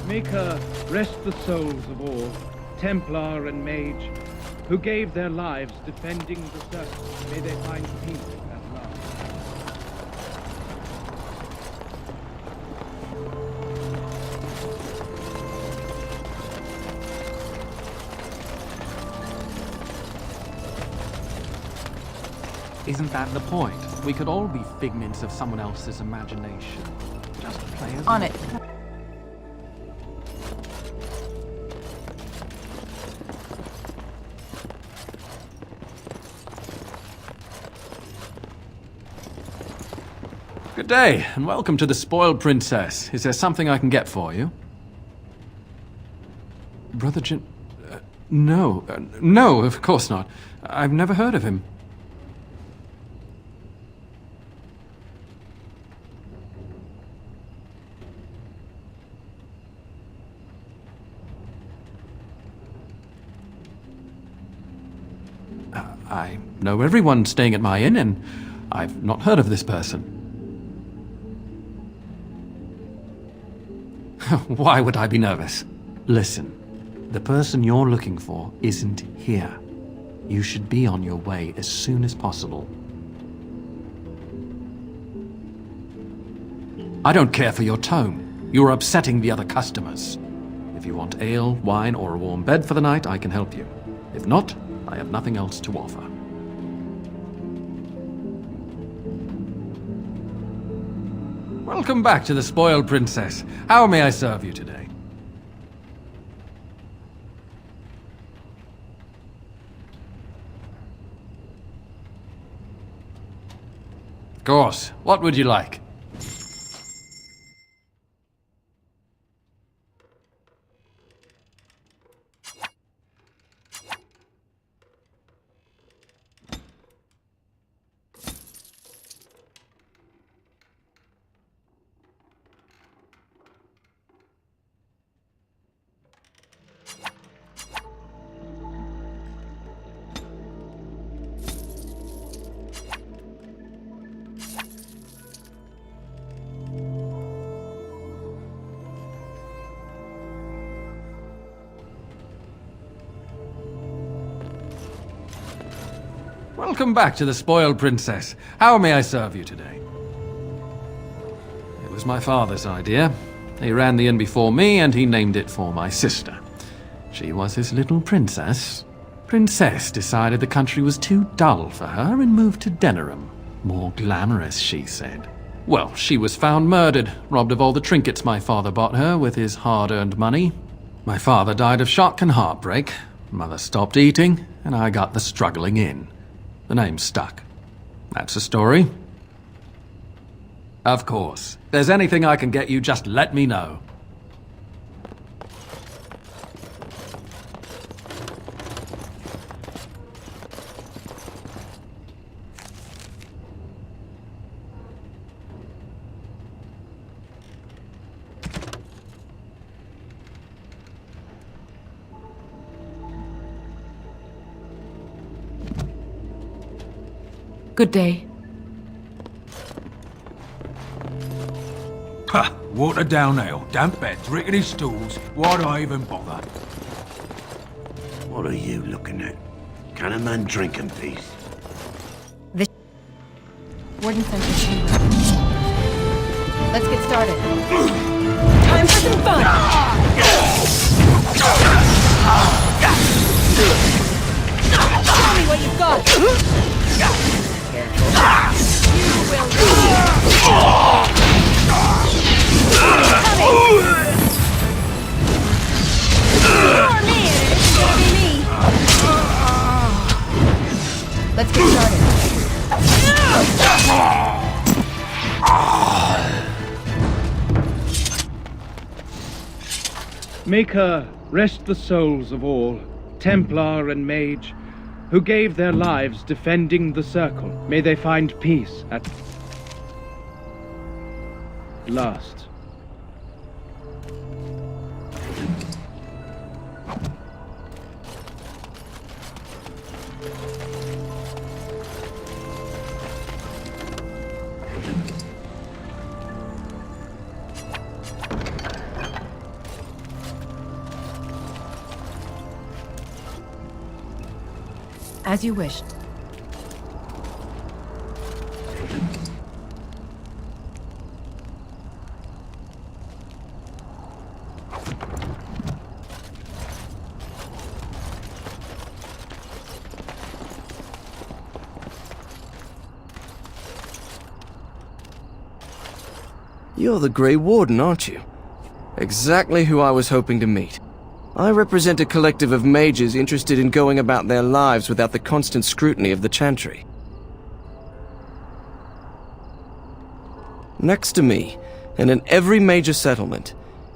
Maker, rest the souls of all, Templar and Mage, who gave their lives defending the circle. May they find peace at last. Isn't that the point? We could all be figments of someone else's imagination. Just play as On it. Good day, and welcome to the Spoiled Princess. Is there something I can get for you? Brother No, of course not. I've never heard of him. I know everyone staying at my inn, and I've not heard of this person. Why would I be nervous? Listen, the person you're looking for isn't here. You should be on your way as soon as possible. I don't care for your tone. You're upsetting the other customers. If you want ale, wine, or a warm bed for the night, I can help you. If not, I have nothing else to offer. Welcome back to the Spoiled Princess. How may I serve you today? Of course. What would you like? Welcome back to the Spoiled Princess. How may I serve you today? It was my father's idea. He ran the inn before me, and he named it for my sister. She was his little princess. Princess decided the country was too dull for her and moved to Denerim. More glamorous, she said. Well, she was found murdered, robbed of all the trinkets my father bought her with his hard-earned money. My father died of shock and heartbreak. Mother stopped eating, and I got the struggling inn. The name stuck. That's the story. Of course. If there's anything I can get you, just let me know. Good day. Ha! Watered down ale, damp beds, rickety stools. Why do I even bother? What are you looking at? Can a man drink in peace? The Warden sent your chamber. Let's get started. Time for some fun! Tell me what you've got! You will Maker, rest the souls of all, Templar and Mage, who gave their lives defending the Circle. May they find peace at last. As you wish. You're the Grey Warden, aren't you? Exactly who I was hoping to meet. I represent a collective of mages interested in going about their lives without the constant scrutiny of the Chantry. Next to me, and in every major settlement,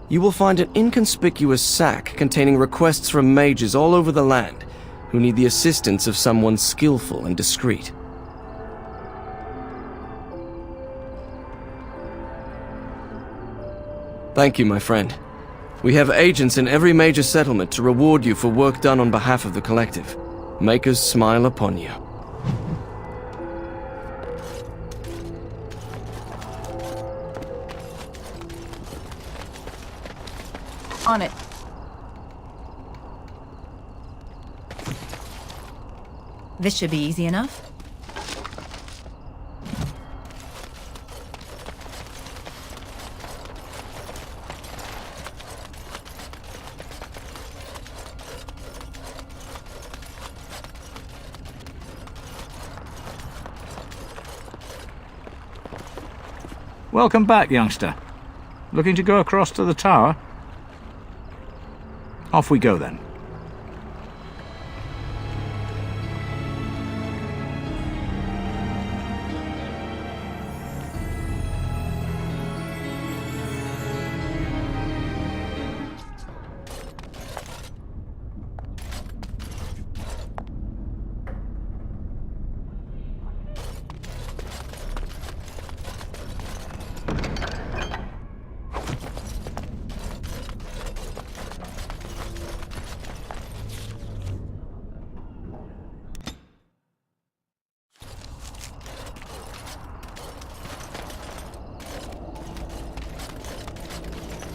you will find an inconspicuous sack containing requests from mages all over the land who need the assistance of someone skillful and discreet. Thank you, my friend. We have agents in every major settlement to reward you for work done on behalf of the collective. Make us smile upon you. On it. This should be easy enough. Welcome back, youngster. Looking to go across to the tower? Off we go then.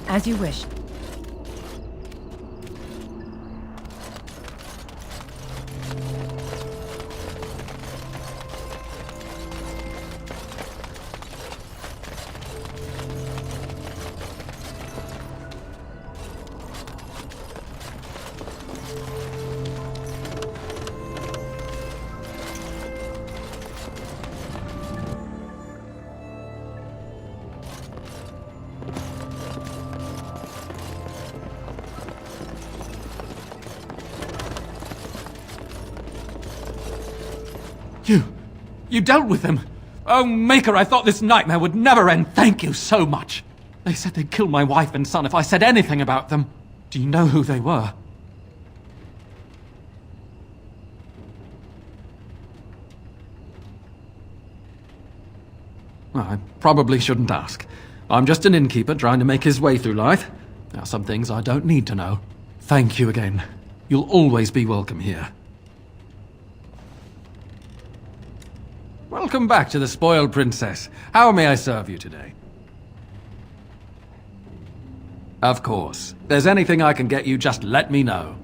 As you wish. You dealt with them! Oh, Maker, I thought this nightmare would never end. Thank you so much. They said they'd kill my wife and son if I said anything about them. Do you know who they were? Well, I probably shouldn't ask. I'm just an innkeeper trying to make his way through life. There are some things I don't need to know. Thank you again. You'll always be welcome here. Welcome back to the Spoiled Princess. How may I serve you today? Of course. If there's anything I can get you, just let me know.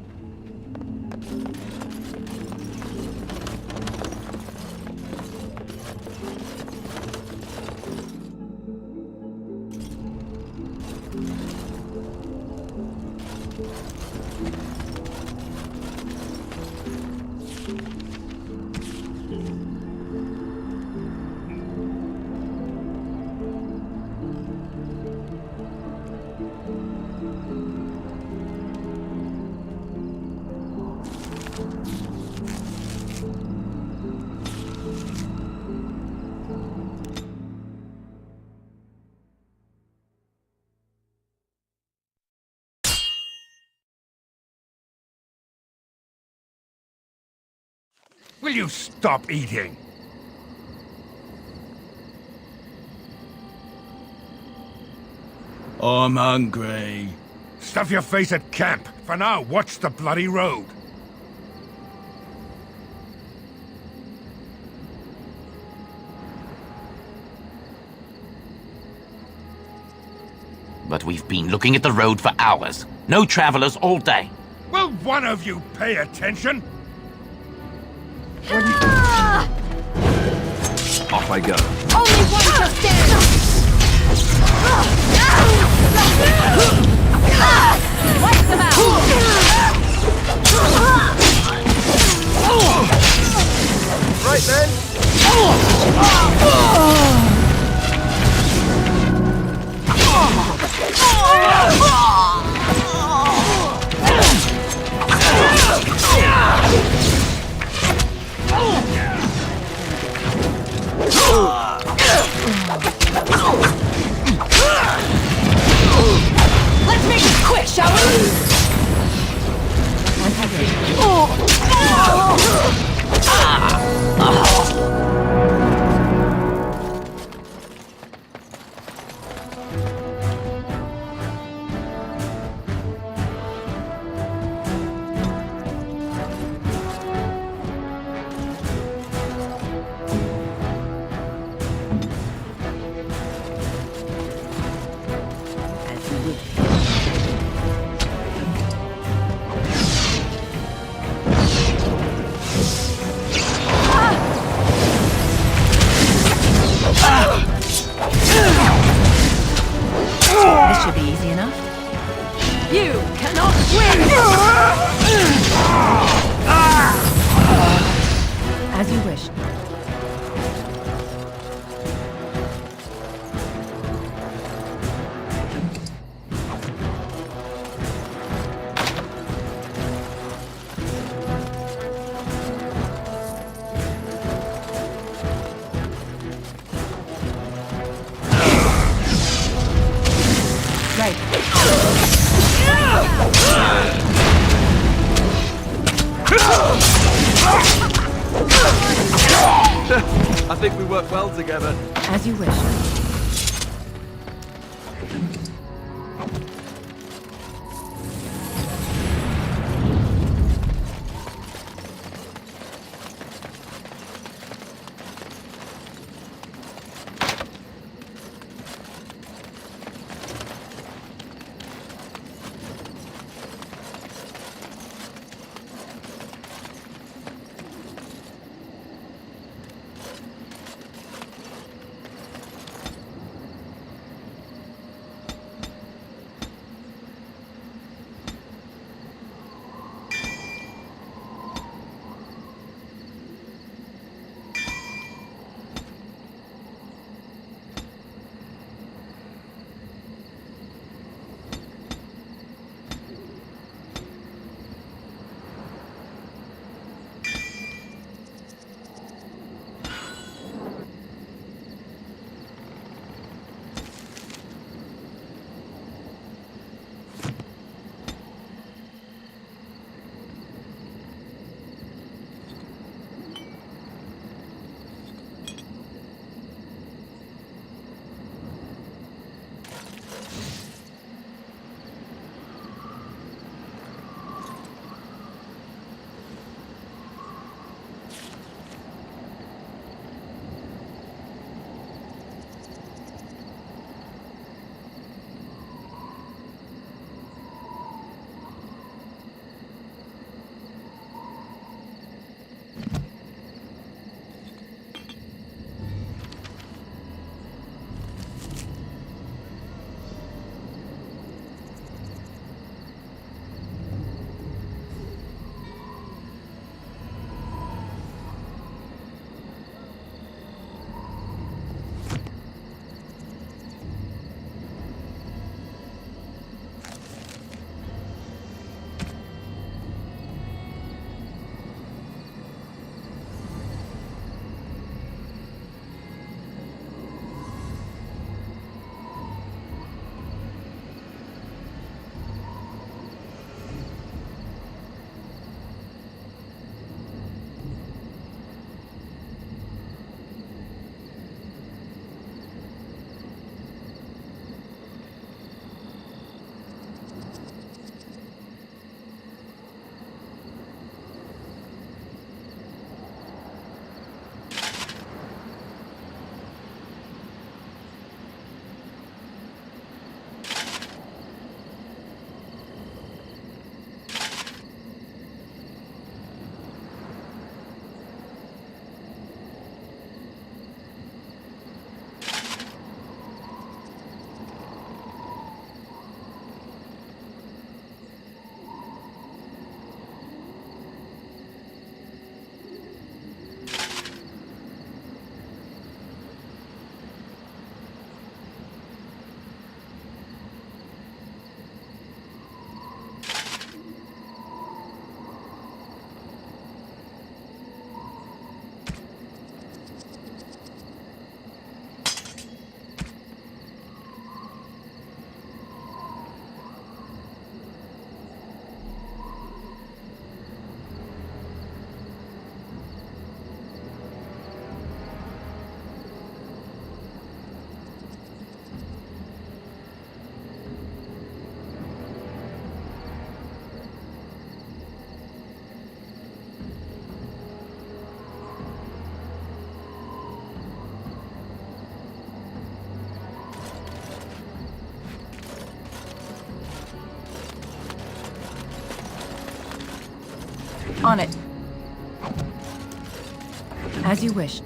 Will you stop eating? I'm hungry. Stuff your face at camp. For now, watch the bloody road. But we've been looking at the road for hours. No travelers all day. Will one of you pay attention? Off I go. Only one to stand! Wipe them out! Right then. Let's make it quick, shall we? This should be easy enough. You cannot win! As you wish. Right. I think we work well together. As you wish. On it. As you wish.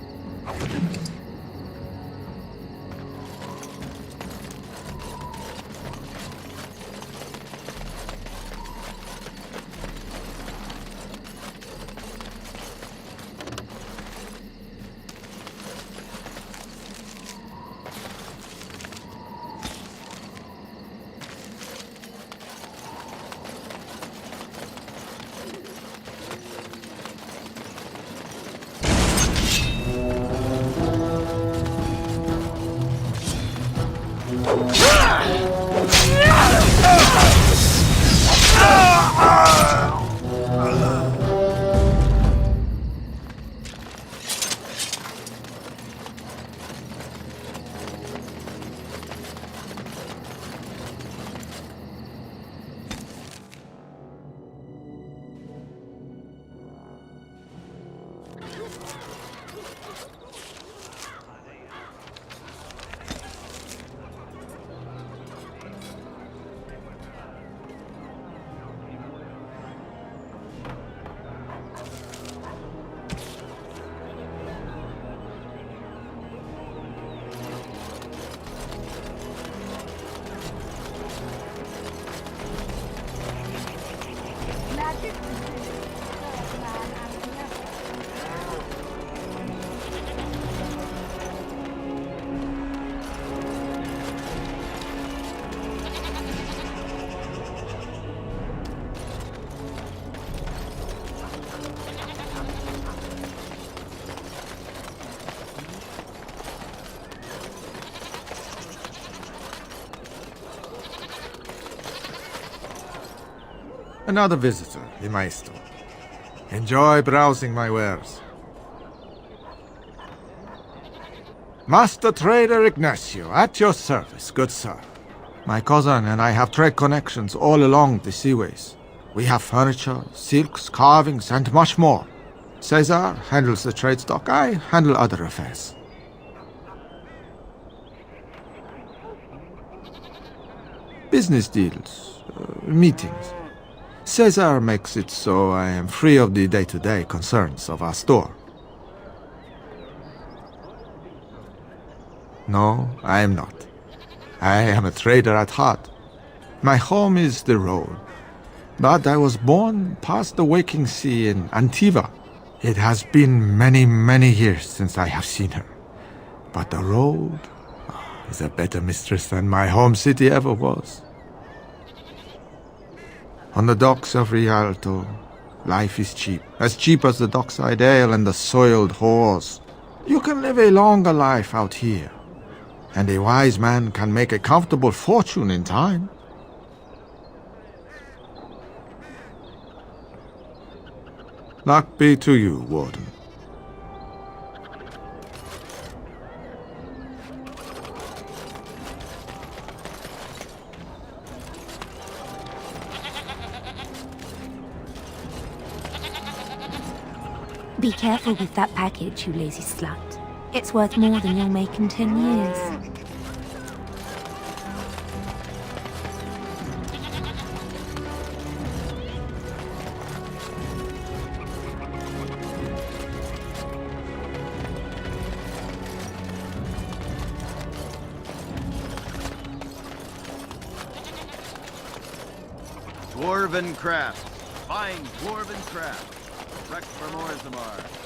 Another visitor in my store. Enjoy browsing my wares. Master Trader Ignacio, at your service, good sir. My cousin and I have trade connections all along the seaways. We have furniture, silks, carvings, and much more. Caesar handles the trade stock, I handle other affairs. Business deals, meetings. Caesar makes it so I am free of the day-to-day concerns of our store. No, I am not. I am a trader at heart. My home is the road. But I was born past the waking sea in Antiva. It has been many, many years since I have seen her. But the road is a better mistress than my home city ever was. On the docks of Rialto, life is cheap. As cheap as the dockside ale and the soiled whores. You can live a longer life out here. And a wise man can make a comfortable fortune in time. Luck be to you, Warden. Be careful with that package, you lazy slut. It's worth more than you'll make in 10 years. Dwarven craft. Fine dwarven craft. Wrecked from Orzammar.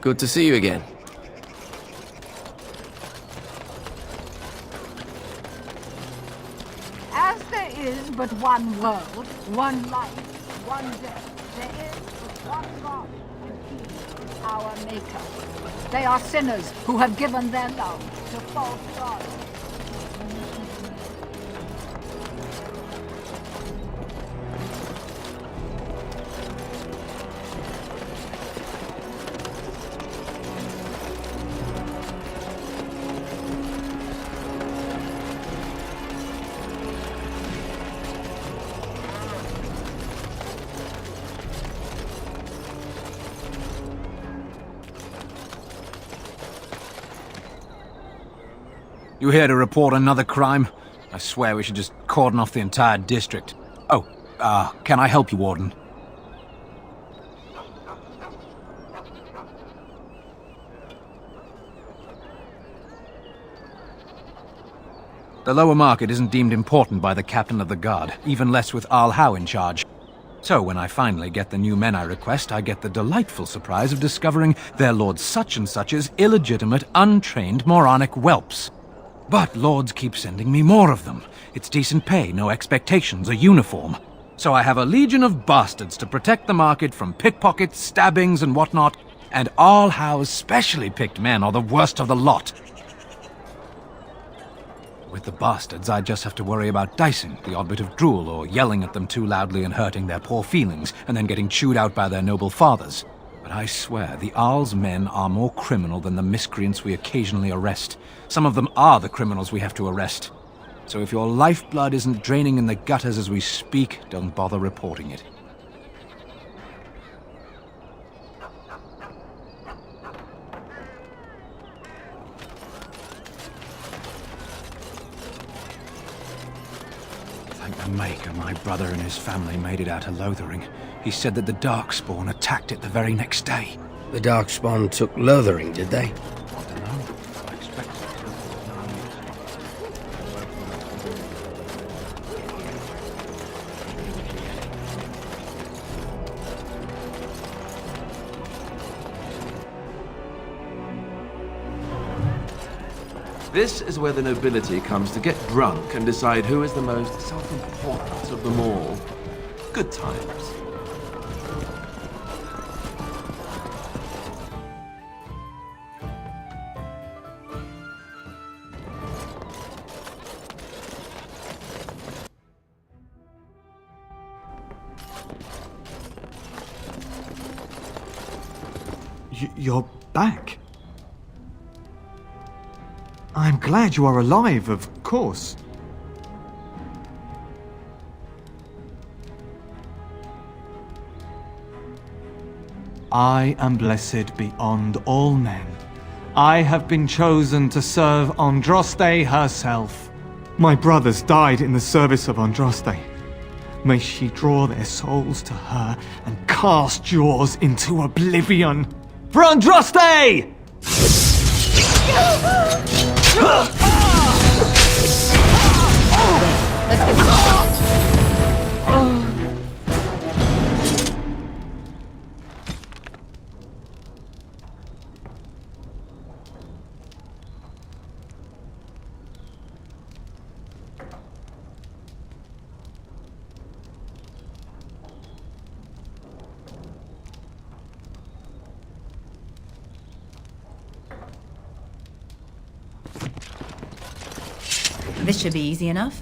Good to see you again. As there is but one world, one life, one death, there is but one God, and He is our Maker. They are sinners who have given their love to false gods. You here to report another crime? I swear we should just cordon off the entire district. Oh, can I help you, Warden? The lower market isn't deemed important by the captain of the guard, even less with Al Howe in charge. So when I finally get the new men I request, I get the delightful surprise of discovering their Lord Such-and-Such's illegitimate, untrained, moronic whelps. But lords keep sending me more of them. It's decent pay, no expectations, a uniform. So I have a legion of bastards to protect the market from pickpockets, stabbings, and whatnot, and Al Howe's specially picked men are the worst of the lot. With the bastards, I just have to worry about dicing, the odd bit of drool, or yelling at them too loudly and hurting their poor feelings, and then getting chewed out by their noble fathers. But I swear, the Arl's men are more criminal than the miscreants we occasionally arrest. Some of them are the criminals we have to arrest. So if your lifeblood isn't draining in the gutters as we speak, don't bother reporting it. Thank the Maker, my brother and his family made it out of Lothering. He said that the Darkspawn attacked it the very next day. The Darkspawn took Lothering, did they? I don't know. I expect so. This is where the nobility comes to get drunk and decide who is the most self-important of them all. Good times. You're back. I'm glad you are alive, of course. I am blessed beyond all men. I have been chosen to serve Andraste herself. My brothers died in the service of Andraste. May she draw their souls to her and cast yours into oblivion. For Andraste! This should be easy enough.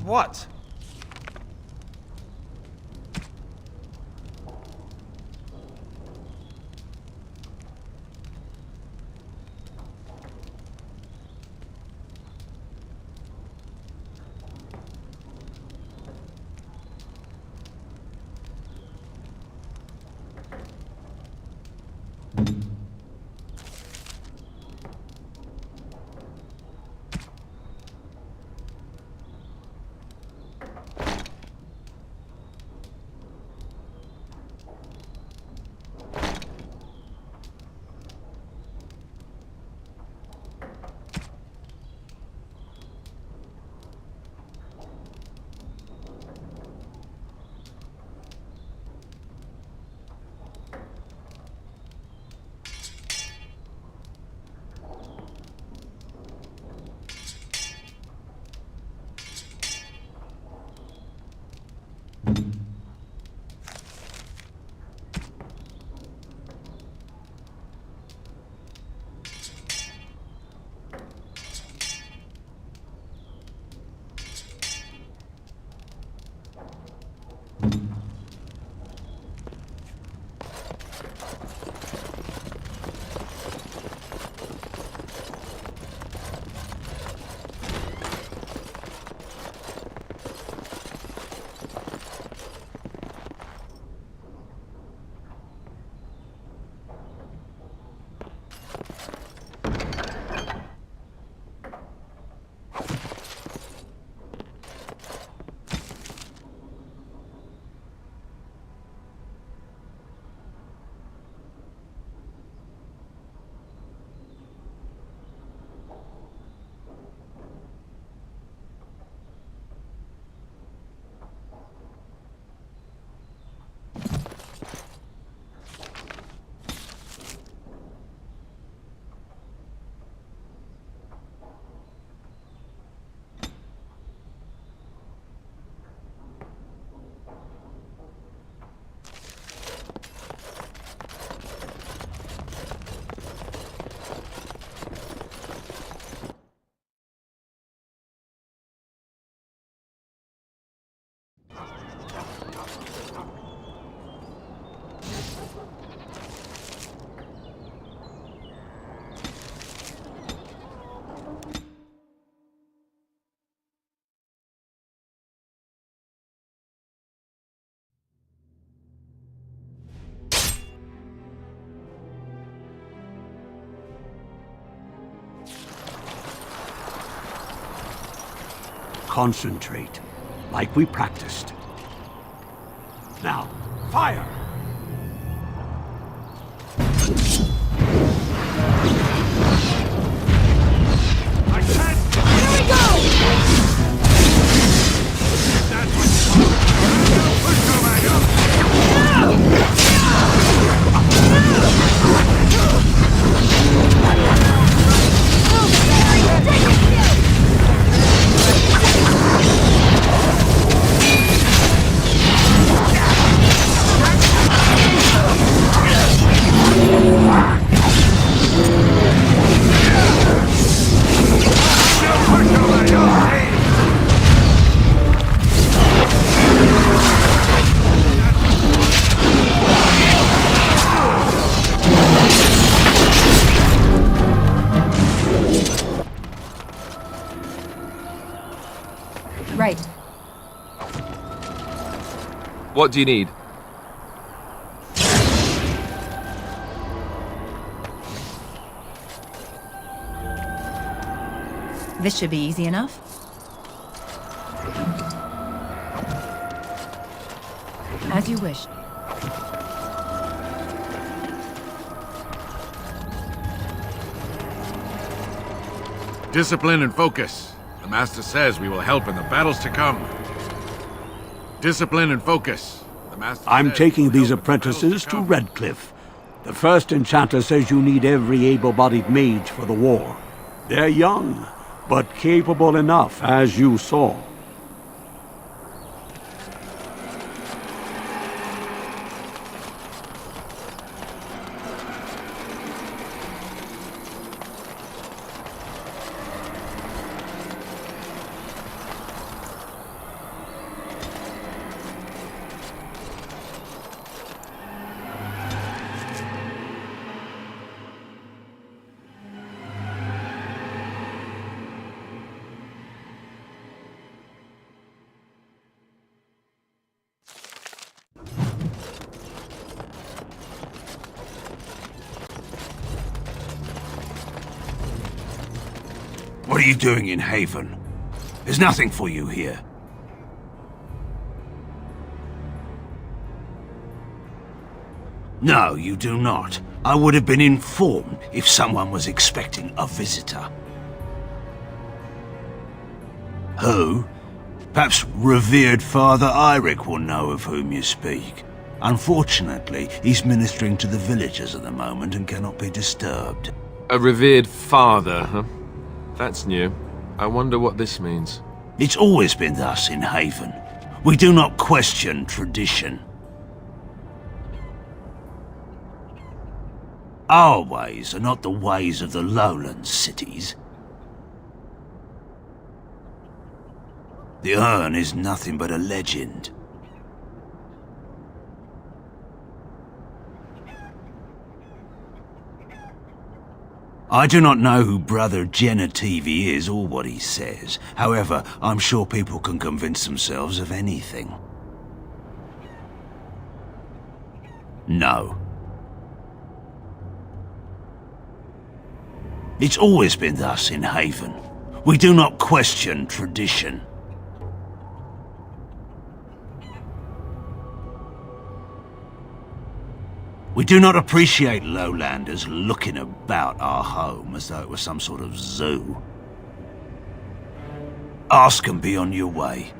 what? Concentrate, like we practiced. Now, fire! I can't! Here we go! That's what push over, Right. What do you need? This should be easy enough. As you wish. Discipline and focus. The Master says we will help in the battles to come. Discipline and focus. The Master I'm taking these apprentices to Redcliffe. The first enchanter says you need every able-bodied mage for the war. They're young, but capable enough, as you saw. What are you doing in Haven? There's nothing for you here. No, you do not. I would have been informed if someone was expecting a visitor. Who? Perhaps revered Father Eirik will know of whom you speak. Unfortunately, he's ministering to the villagers at the moment and cannot be disturbed. A revered father, huh? That's new. I wonder what this means. It's always been thus in Haven. We do not question tradition. Our ways are not the ways of the lowland cities. The urn is nothing but a legend. I do not know who Brother Genevieve is or what he says. However, I'm sure people can convince themselves of anything. No. It's always been thus in Haven. We do not question tradition. We do not appreciate lowlanders looking about our home as though it was some sort of zoo. Ask and be on your way.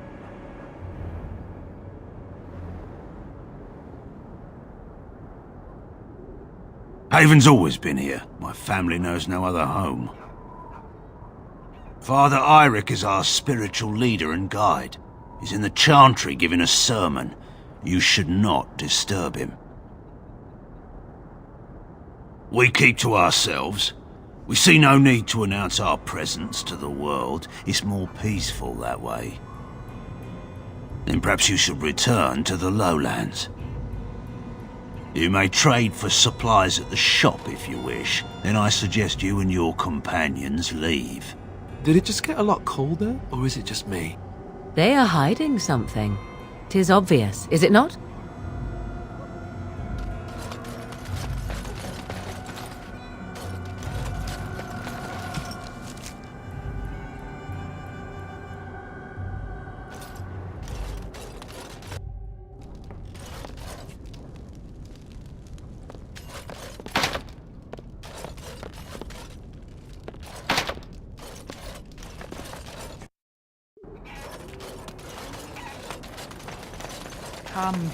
Haven's always been here. My family knows no other home. Father Eirik is our spiritual leader and guide. He's in the chantry giving a sermon. You should not disturb him. We keep to ourselves. We see no need to announce our presence to the world. It's more peaceful that way. Then perhaps you should return to the lowlands. You may trade for supplies at the shop if you wish. Then I suggest you and your companions leave. Did it just get a lot colder, or is it just me? They are hiding something. 'Tis obvious, is it not?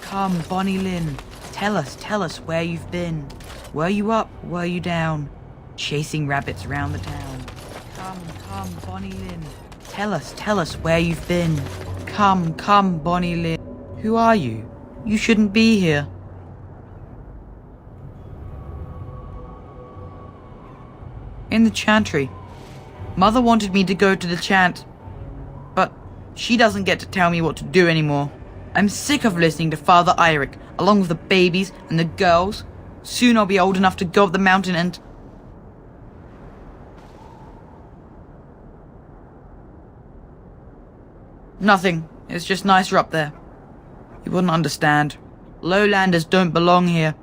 Come, Bonnie Lynn. Tell us where you've been. Were you up? Were you down? Chasing rabbits round the town. Come, Bonnie Lynn. Tell us where you've been. Come, Bonnie Lynn. Who are you? You shouldn't be here. In the chantry. Mother wanted me to go to the chant, but she doesn't get to tell me what to do anymore. I'm sick of listening to Father Eirik, along with the babies and the girls. Soon I'll be old enough to go up the mountain and... Nothing. It's just nicer up there. You wouldn't understand. Lowlanders don't belong here.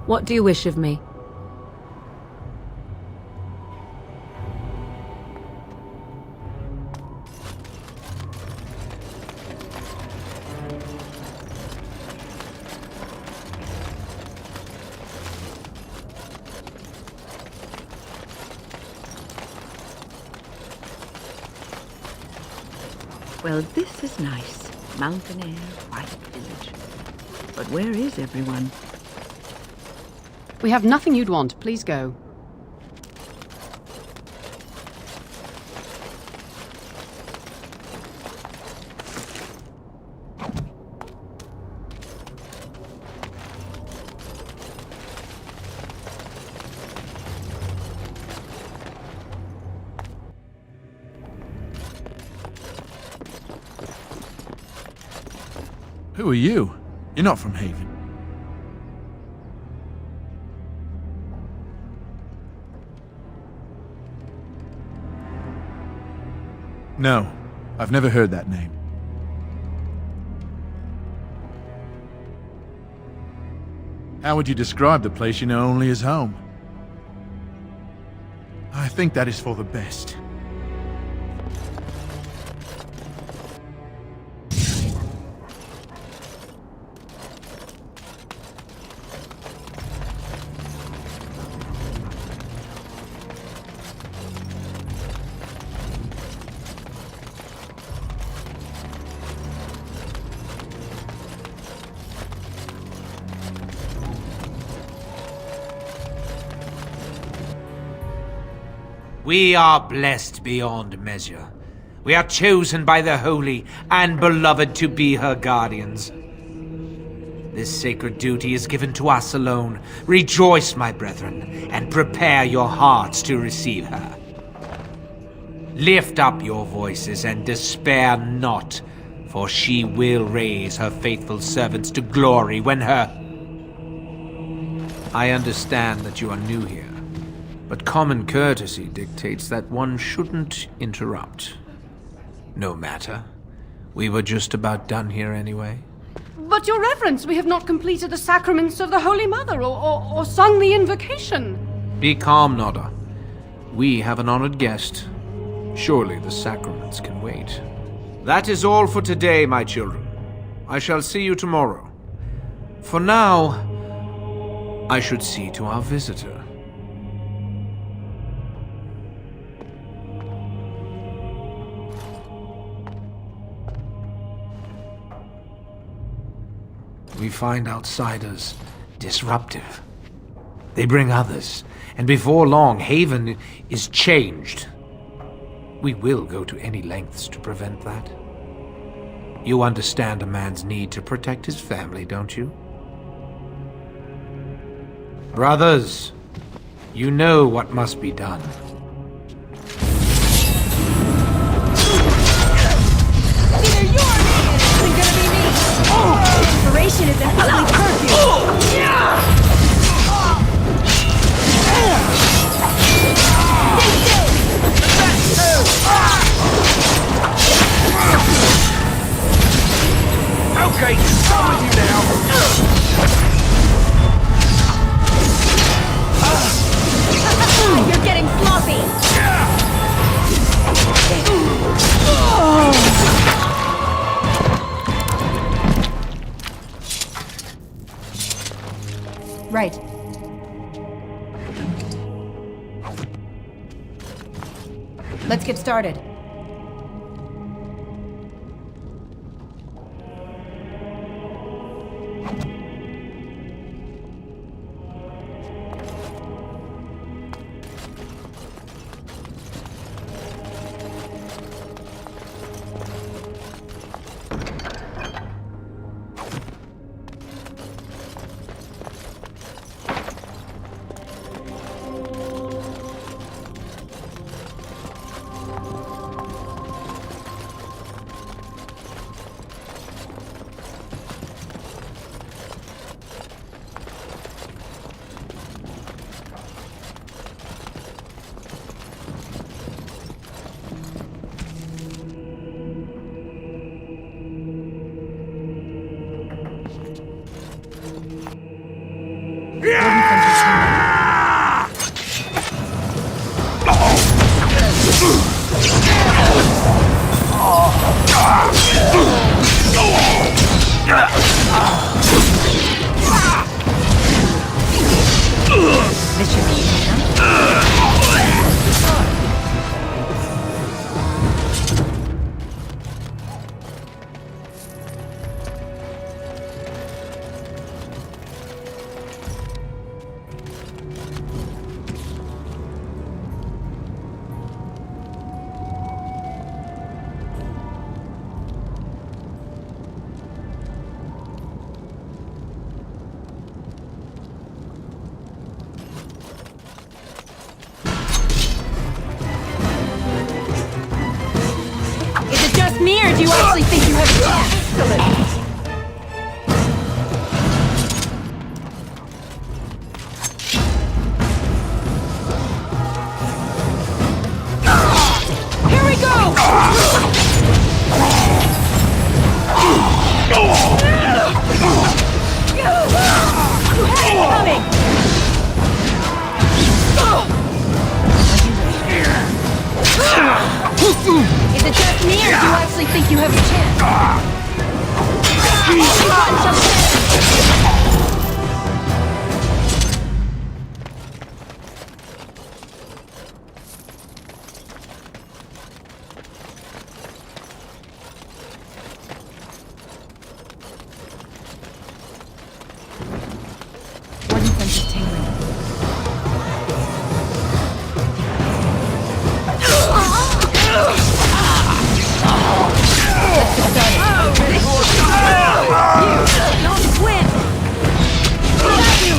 What do you wish of me? Well, this is nice. Mountain air, quiet village. But where is everyone? We have nothing you'd want. Please go. Who are you? You're not from Haven. No, I've never heard that name. How would you describe the place you know only as home? I think that is for the best. We are blessed beyond measure. We are chosen by the holy and beloved to be her guardians. This sacred duty is given to us alone. Rejoice, my brethren, and prepare your hearts to receive her. Lift up your voices and despair not, for she will raise her faithful servants to glory when her... I understand that you are new here. But common courtesy dictates that one shouldn't interrupt. No matter. We were just about done here anyway. But, Your Reverence, we have not completed the sacraments of the Holy Mother or sung the invocation. Be calm, Nodda. We have an honored guest. Surely the sacraments can wait. That is all for today, my children. I shall see you tomorrow. For now, I should see to our visitor. We find outsiders disruptive. They bring others, and before long, Haven is changed. We will go to any lengths to prevent that. You understand a man's need to protect his family, don't you? Brothers, you know what must be done. Either you're me, and it isn't gonna be me! Inspiration is an ugly perfume! Okay, come with you now! You're getting sloppy! Right. Let's get started. This should be easy enough. Is it just me, or do you actually think you have a chance? get near, you actually think you have a chance. Warden senses tingling. Don't win! Got you!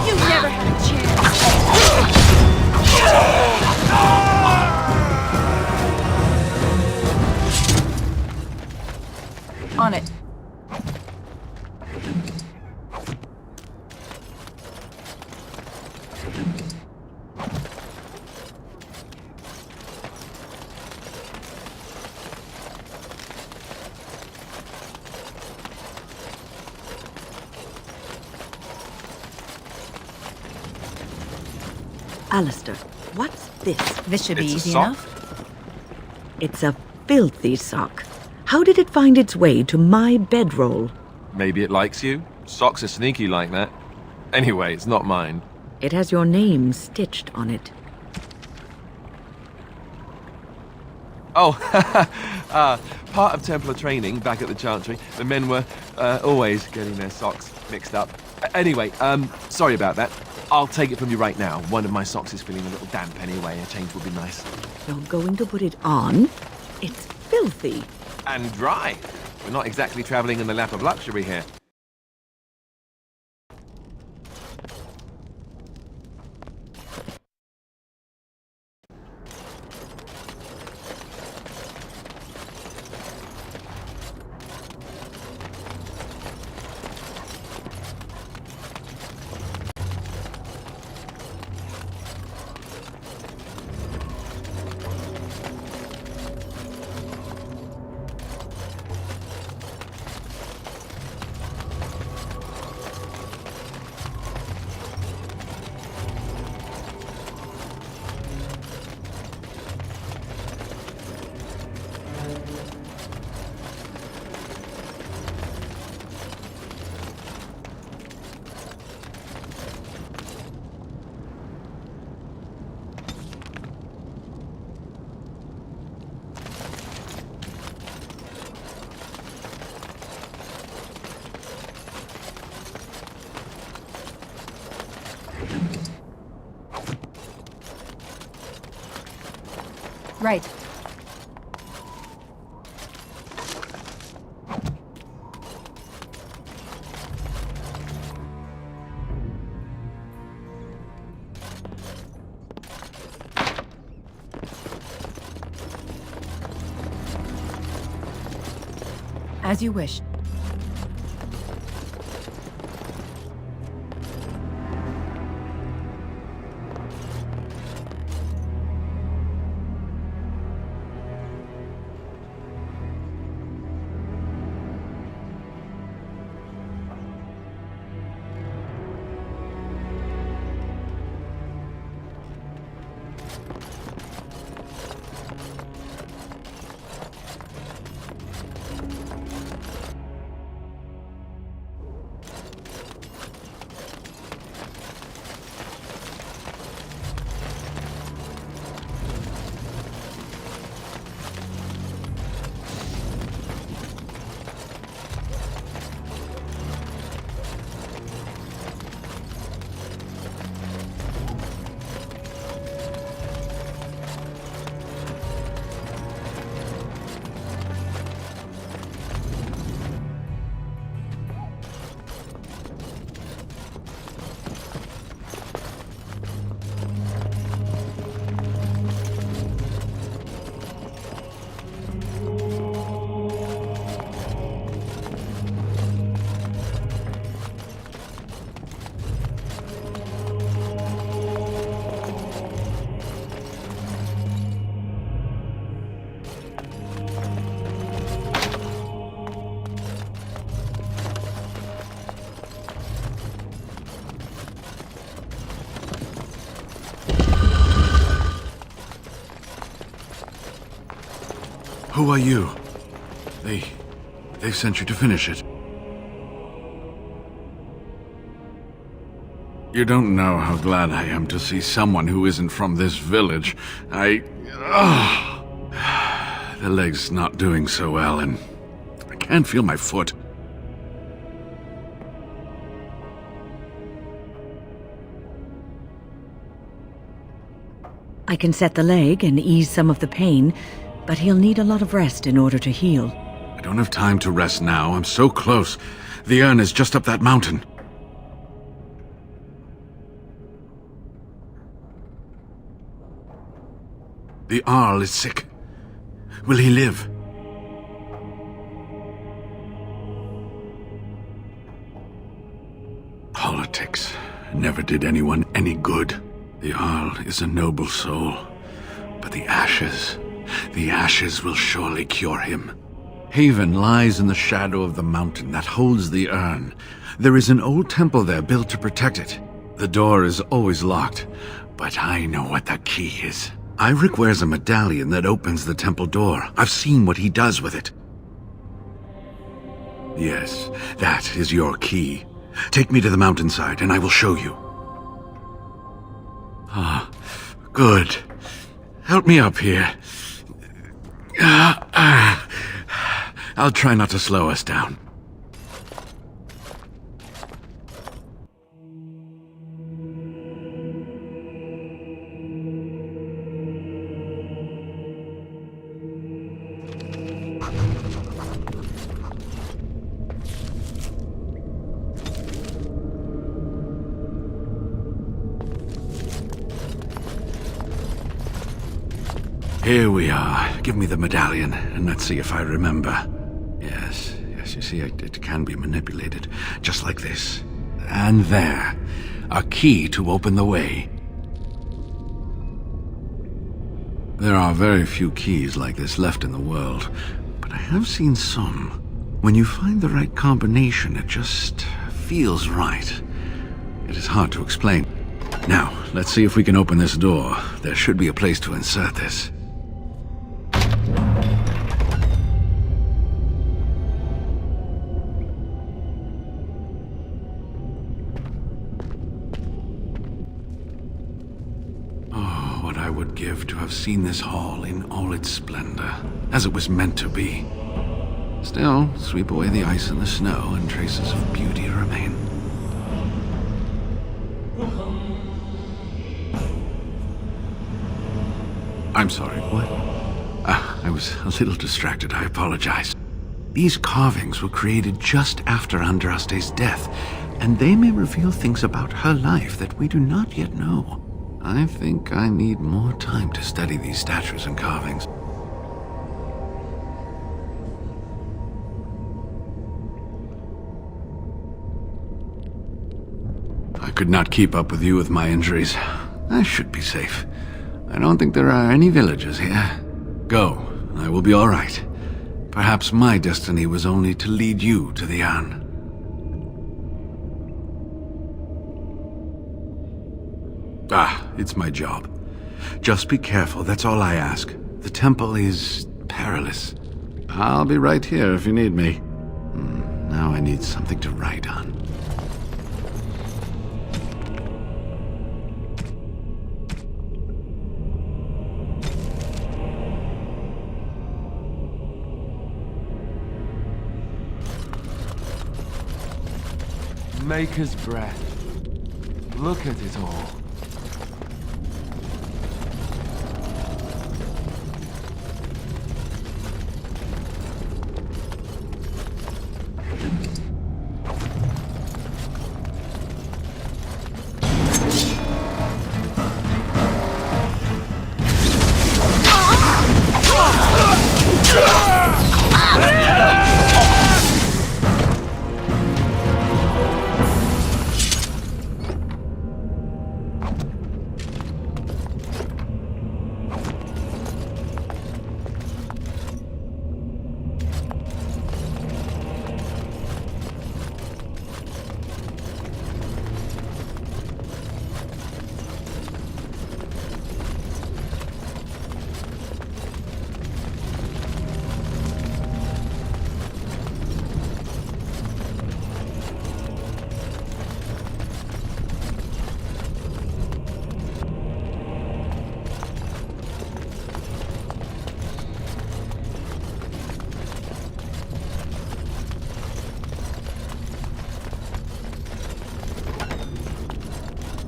You never had a chance. On it. Alistair, what's this? This should be easy enough. It's a filthy sock. How did it find its way to my bedroll? Maybe it likes you. Socks are sneaky like that. Anyway, it's not mine. It has your name stitched on it. Oh, part of Templar training back at the Chantry, the men were always getting their socks mixed up. Anyway, sorry about that. I'll take it from you right now. One of my socks is feeling a little damp anyway. A change would be nice. You're going to put it on? It's filthy. And dry. We're not exactly traveling in the lap of luxury here. Right. As you wish. Who are you? They sent you to finish it. You don't know how glad I am to see someone who isn't from this village. The leg's not doing so well, and I can't feel my foot. I can set the leg and ease some of the pain, but he'll need a lot of rest in order to heal. I don't have time to rest now. I'm so close. The urn is just up that mountain. The Arl is sick. Will he live? Politics never did anyone any good. The Arl is a noble soul, but the ashes will surely cure him. Haven lies in the shadow of the mountain that holds the urn. There is an old temple there built to protect it. The door is always locked, but I know what the key is. Iric wears a medallion that opens the temple door. I've seen what he does with it. Yes, that is your key. Take me to the mountainside and I will show you. Ah, good. Help me up here. I'll try not to slow us down. Here we are. Give me the medallion, and let's see if I remember. Yes, you see, it can be manipulated, just like this. And there. A key to open the way. There are very few keys like this left in the world, but I have seen some. When you find the right combination, it just feels right. It is hard to explain. Now, let's see if we can open this door. There should be a place to insert this. Give to have seen this hall in all its splendor, as it was meant to be. Still, sweep away the ice and the snow, and traces of beauty remain. I'm sorry, what? I was a little distracted, I apologize. These carvings were created just after Andraste's death, and they may reveal things about her life that we do not yet know. I think I need more time to study these statues and carvings. I could not keep up with you with my injuries. I should be safe. I don't think there are any villagers here. Go, I will be all right. Perhaps my destiny was only to lead you to the urn. It's my job. Just be careful, that's all I ask. The temple is perilous. I'll be right here if you need me. Now I need something to write on. Maker's breath. Look at it all.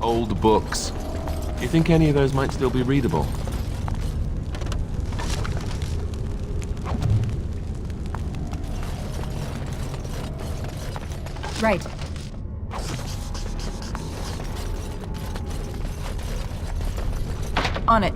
old books. You think any of those might still be readable? Right. On it.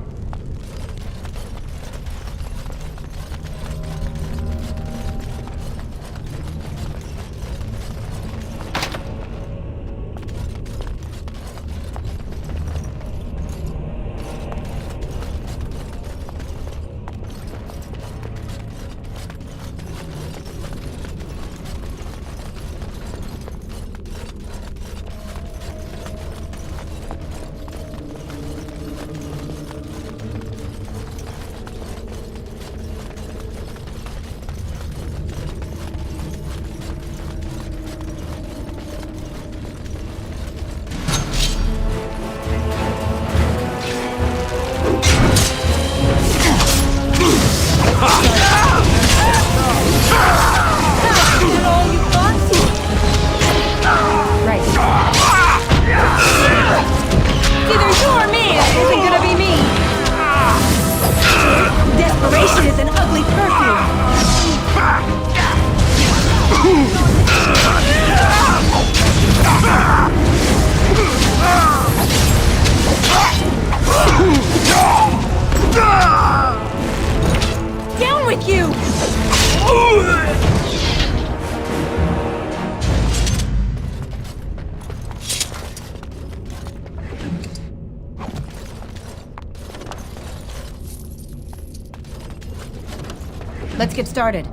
Let's get started.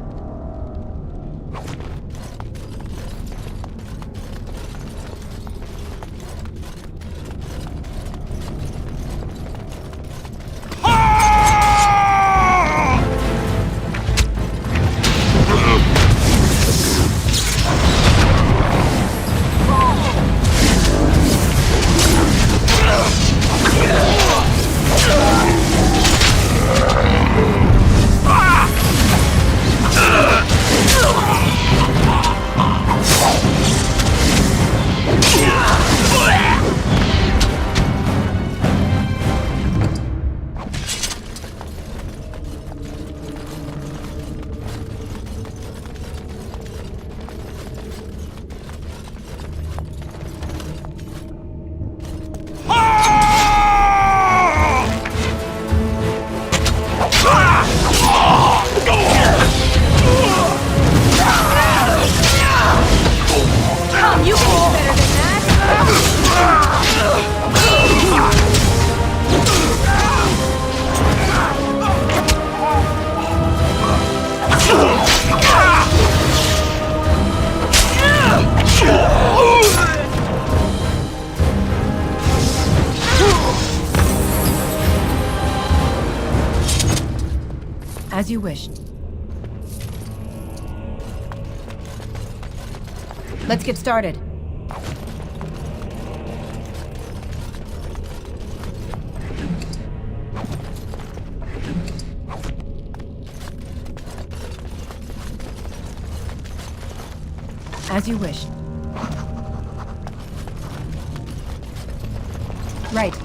As you wish. Let's get started. As you wish. Right.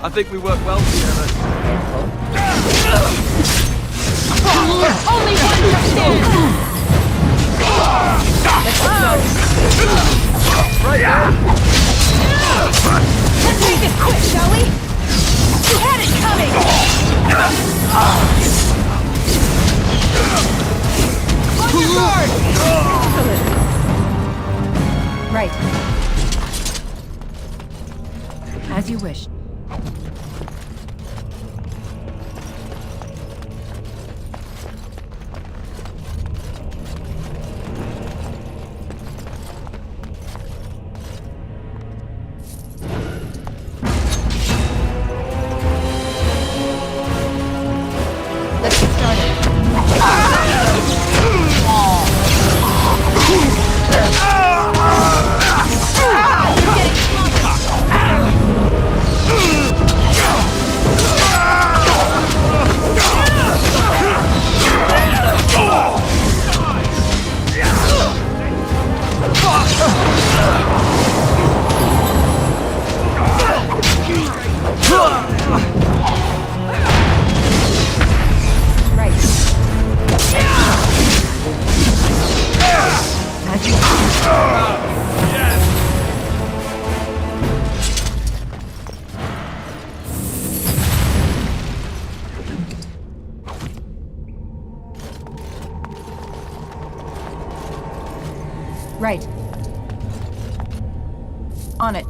I think we work well together. Only one upstairs! Let's make this quick, shall we? You had it coming! On your guard! Right. As you wish. Let's get started. Right. On it.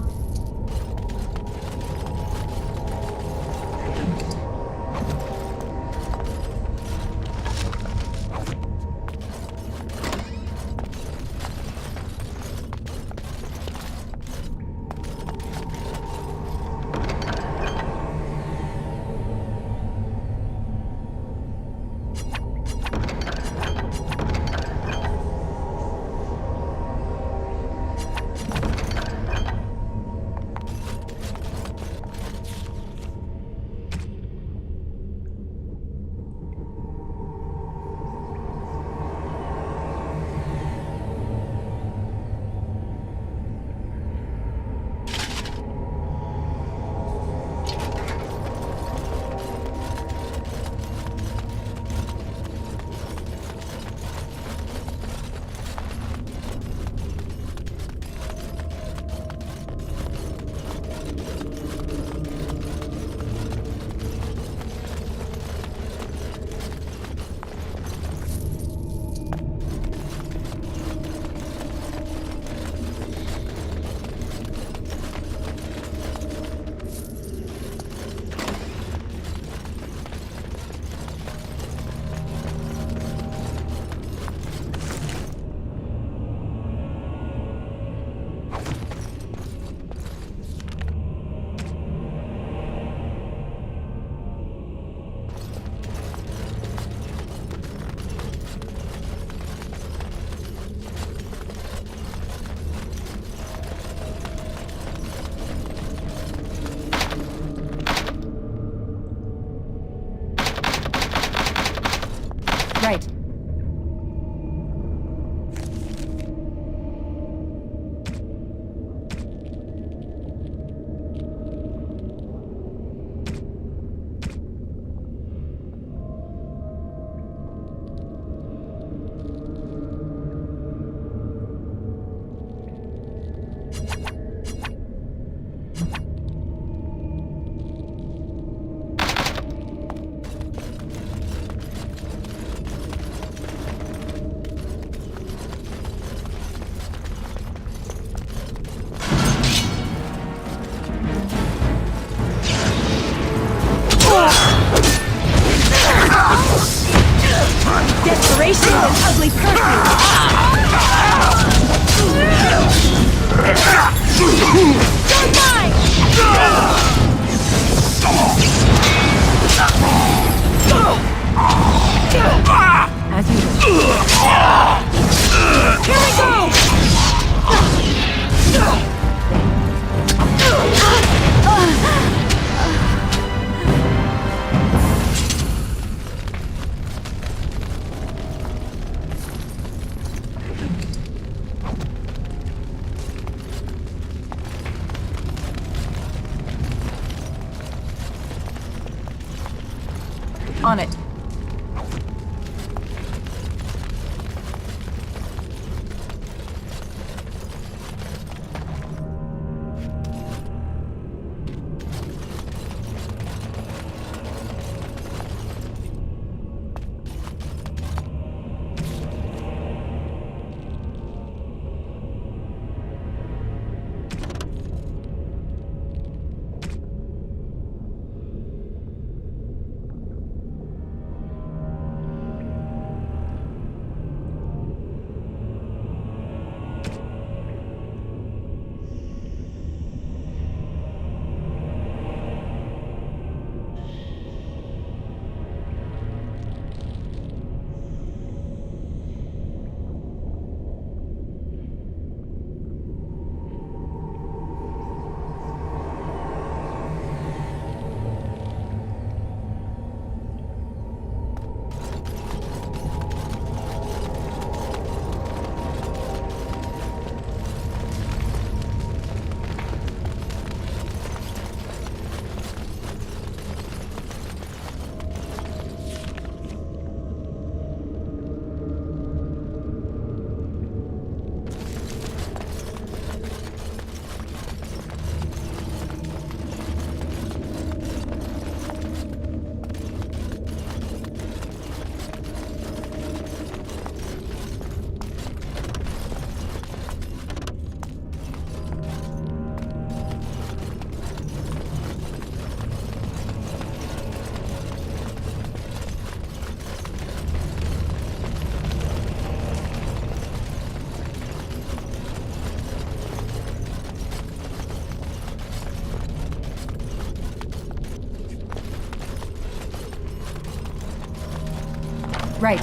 Right.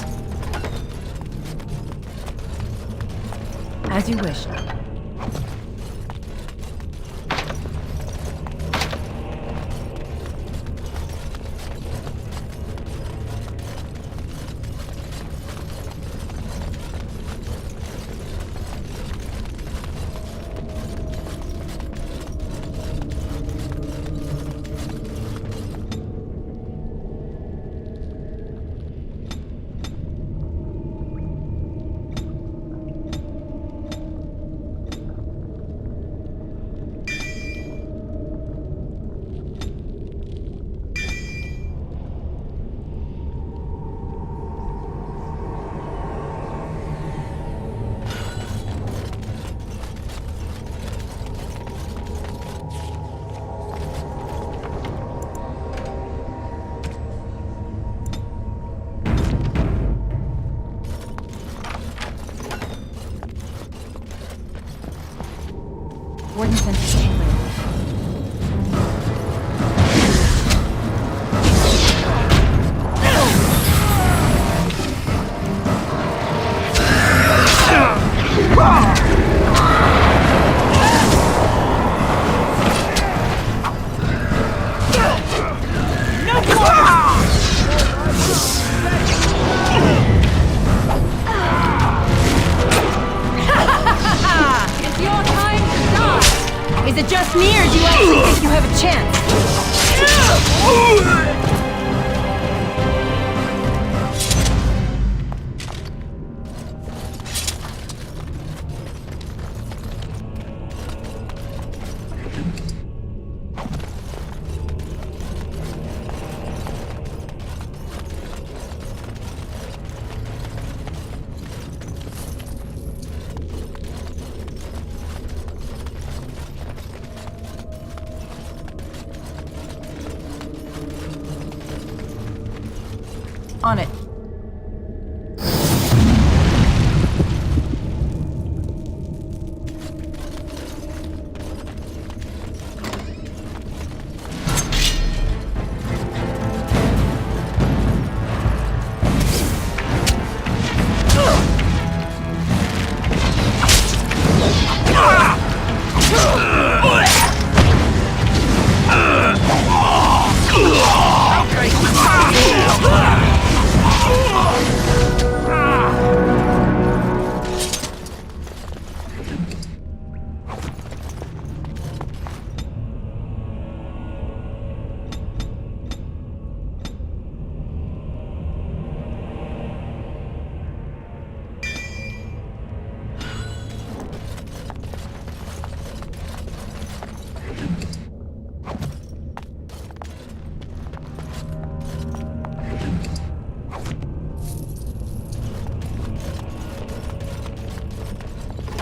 As you wish. Warden sent his chamber. It's your time to die! Is it just me, or do you actually think you have a chance? On it.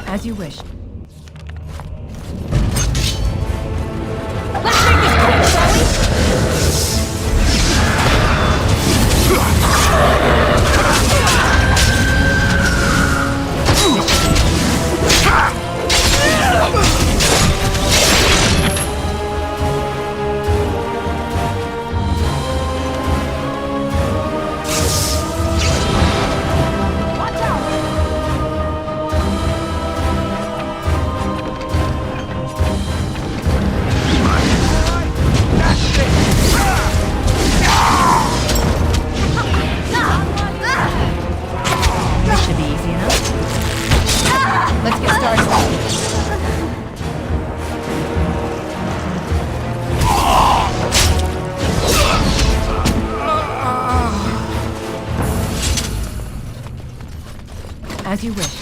As you wish. Let's make this quick, shall As you wish.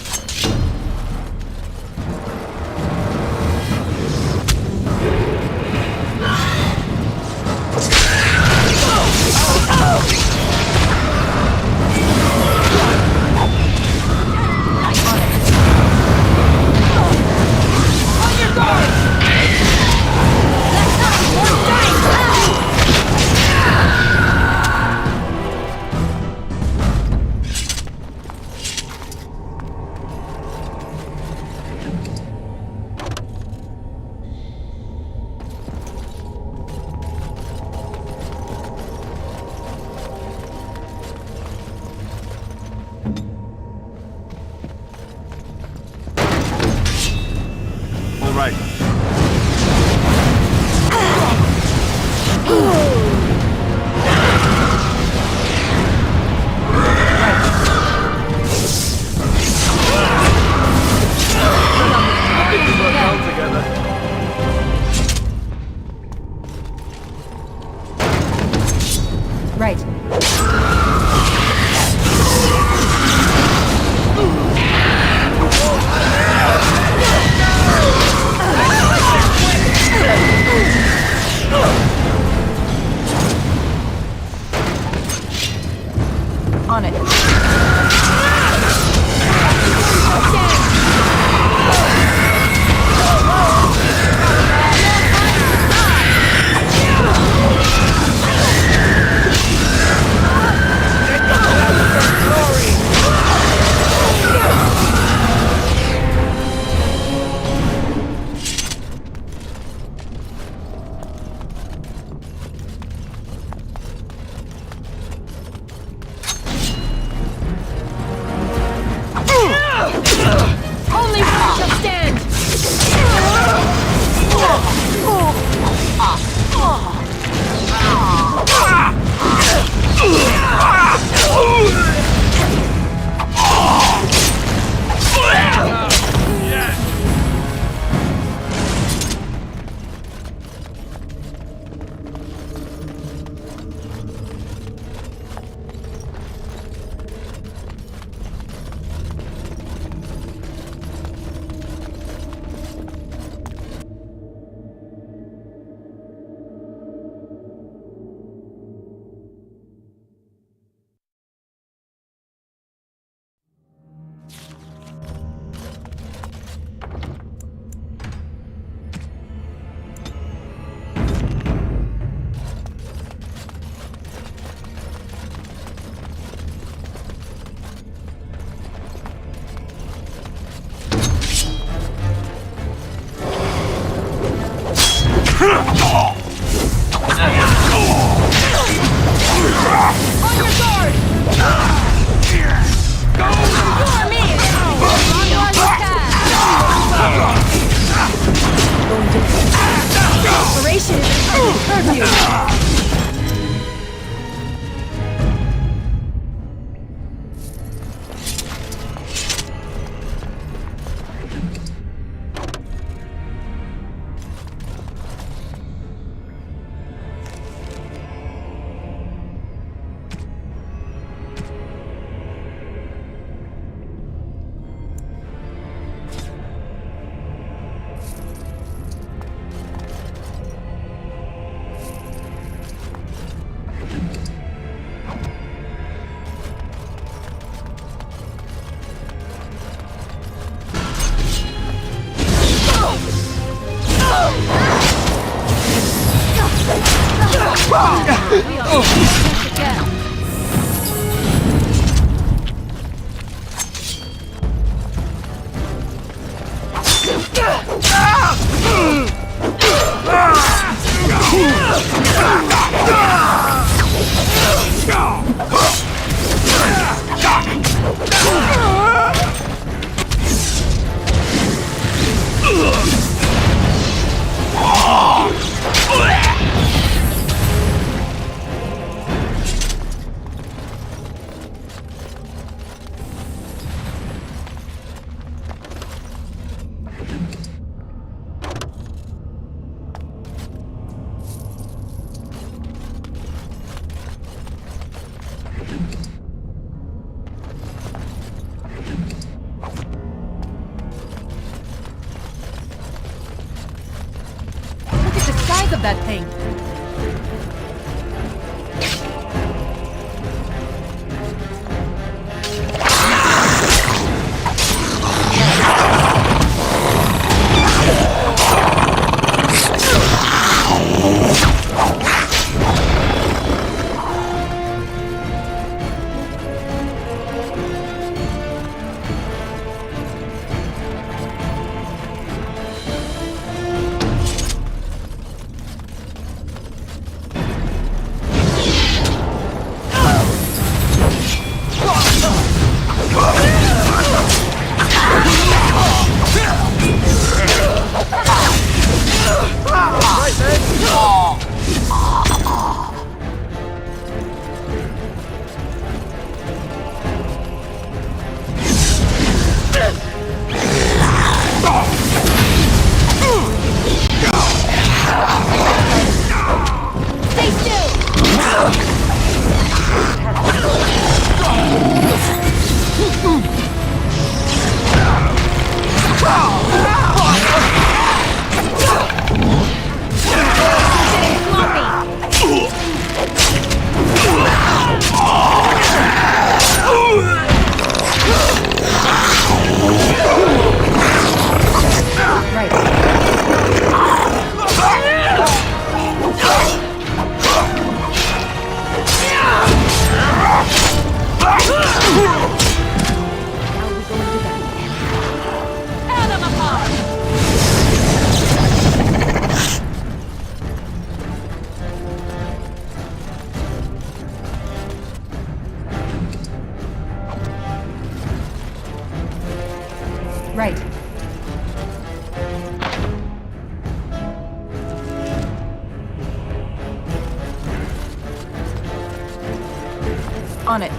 All right. We work well together. Right. On it. Only one shall stand! Operation is under curfew! Of that thing. Right. On it.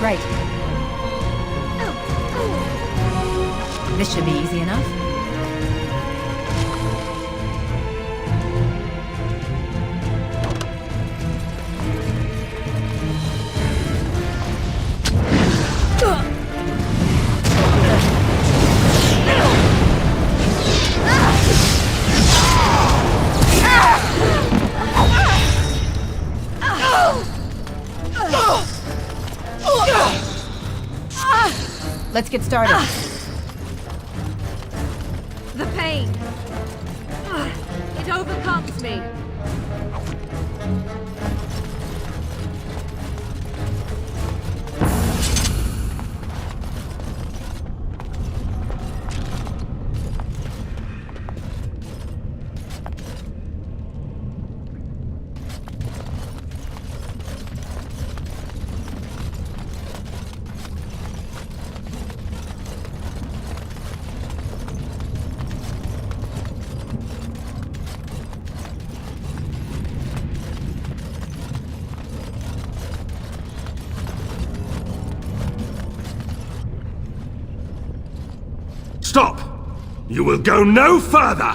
Right. This should be easy enough. Let's get started. The pain. It overcomes me. Stop! You will go no further!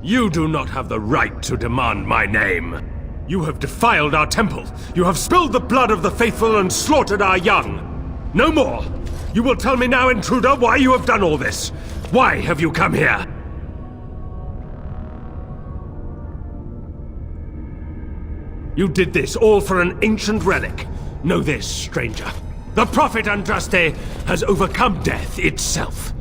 You do not have the right to demand my name. You have defiled our temple. You have spilled the blood of the faithful and slaughtered our young. No more! You will tell me now, intruder, why you have done all this. Why have you come here? You did this all for an ancient relic. Know this, stranger. The prophet Andraste has overcome death itself,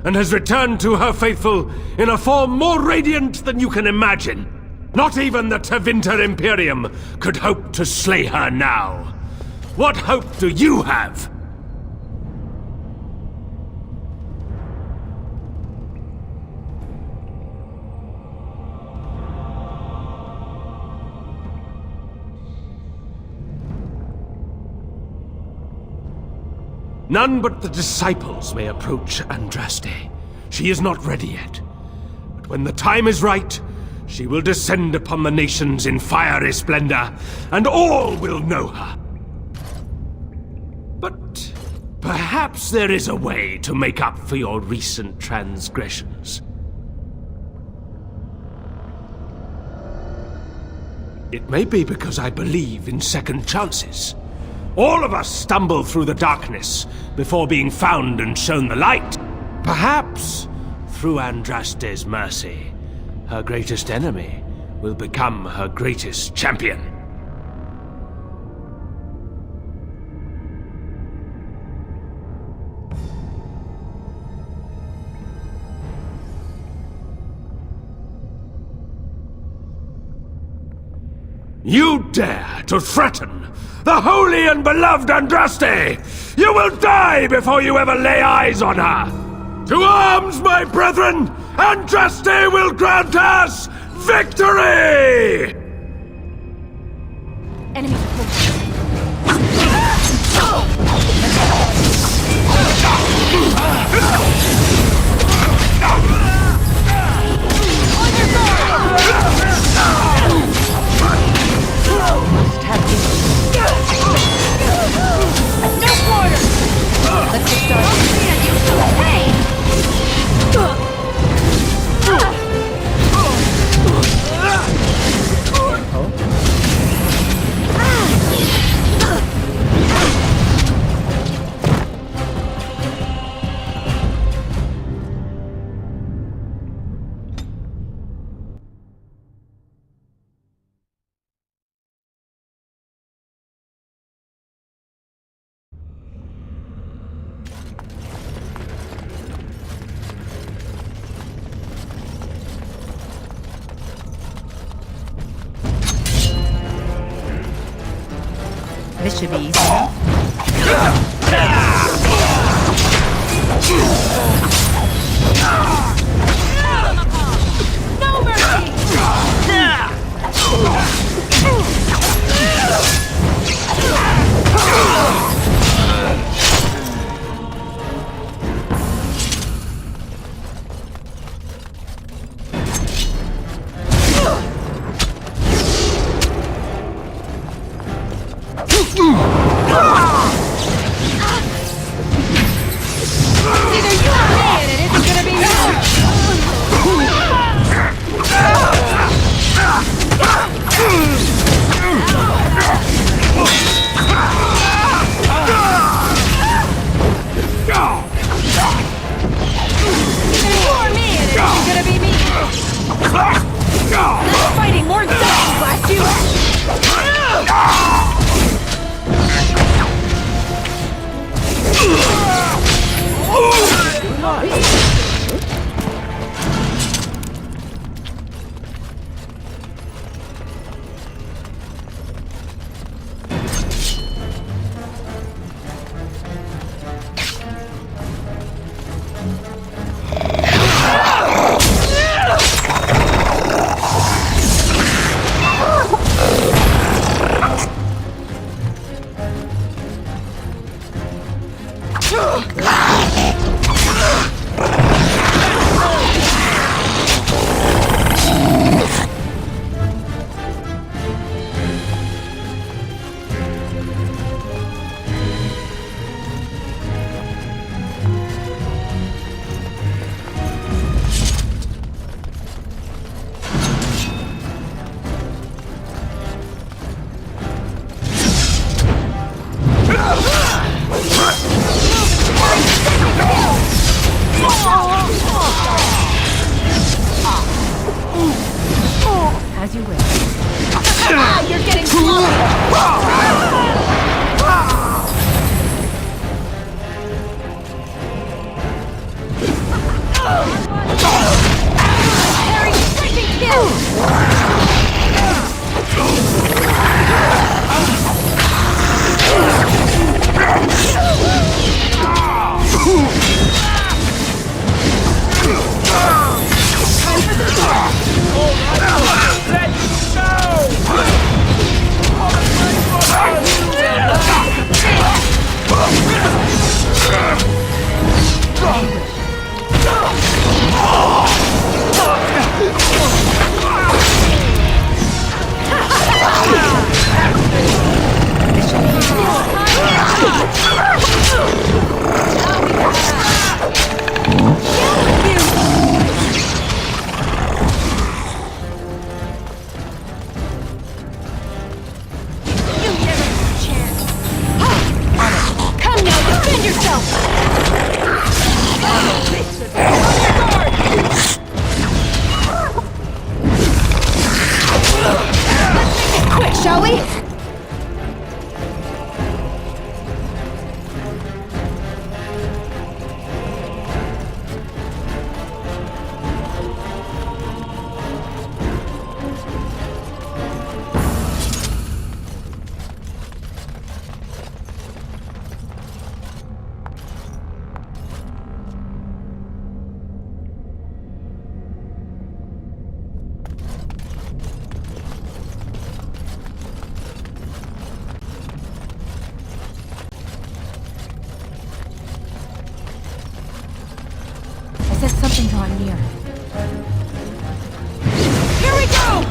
and has returned to her faithful in a form more radiant than you can imagine. Not even the Tevinter Imperium could hope to slay her now. What hope do you have? None but the disciples may approach Andraste. She is not ready yet. But when the time is right, she will descend upon the nations in fiery splendor, and all will know her. But perhaps there is a way to make up for your recent transgressions. It may be because I believe in second chances. All of us stumble through the darkness before being found and shown the light. Perhaps, through Andraste's mercy, her greatest enemy will become her greatest champion. You dare to threaten the holy and beloved Andraste! You will die before you ever lay eyes on her! To arms, my brethren! Andraste will grant us victory! Enemy This should be easy. No mercy! Either you or me, and it isn't gonna be you! something drawing near. Here we go!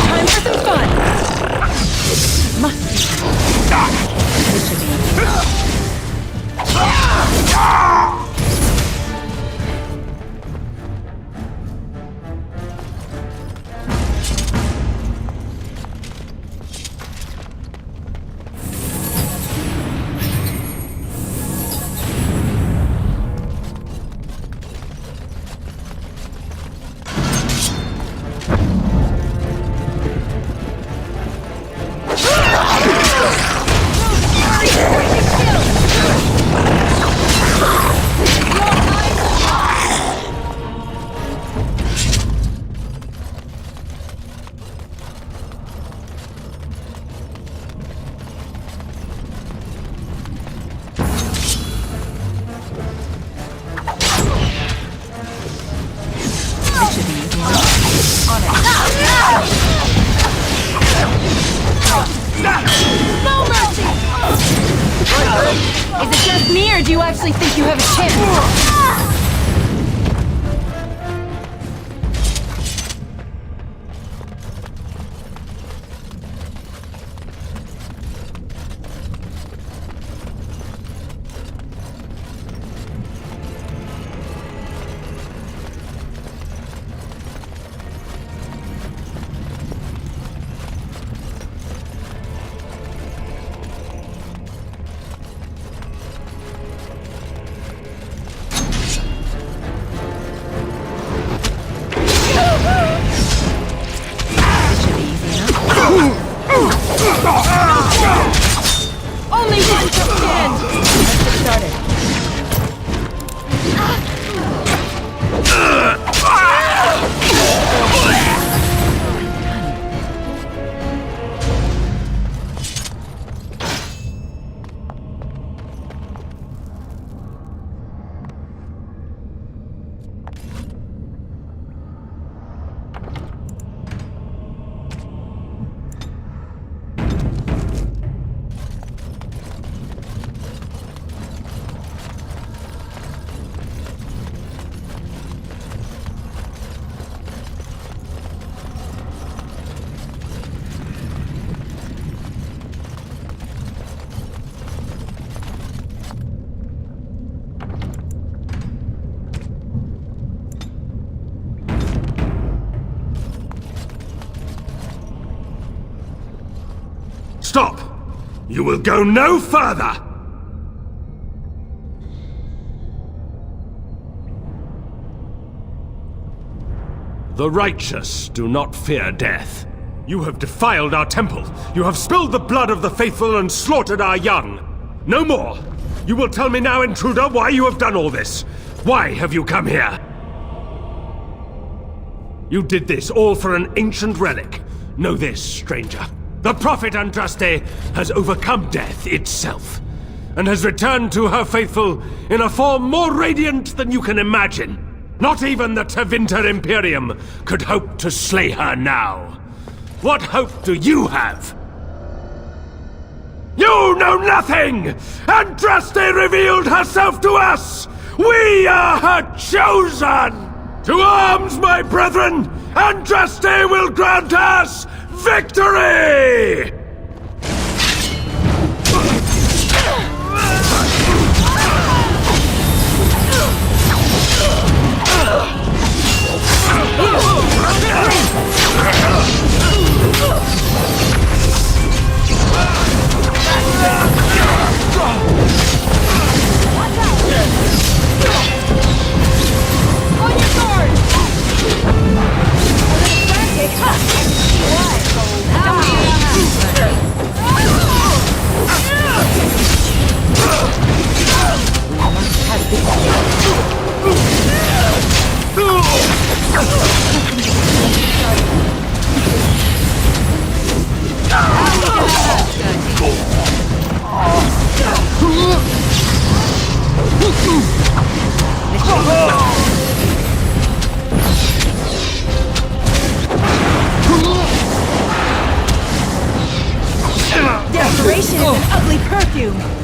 Time for some fun! Must be. This should be no mercy! Is it just me, or do you actually think you have a chance? Only one to stand! Let's get started. Stop! You will go no further! The righteous do not fear death. You have defiled our temple. You have spilled the blood of the faithful and slaughtered our young. No more! You will tell me now, intruder, why you have done all this. Why have you come here? You did this all for an ancient relic. Know this, stranger. The prophet Andraste has overcome death itself, and has returned to her faithful in a form more radiant than you can imagine. Not even the Tevinter Imperium could hope to slay her now. What hope do you have? You know nothing! Andraste revealed herself to us! We are her chosen! To arms, my brethren! Andraste will grant us victory! Don't be Desperation is an ugly perfume!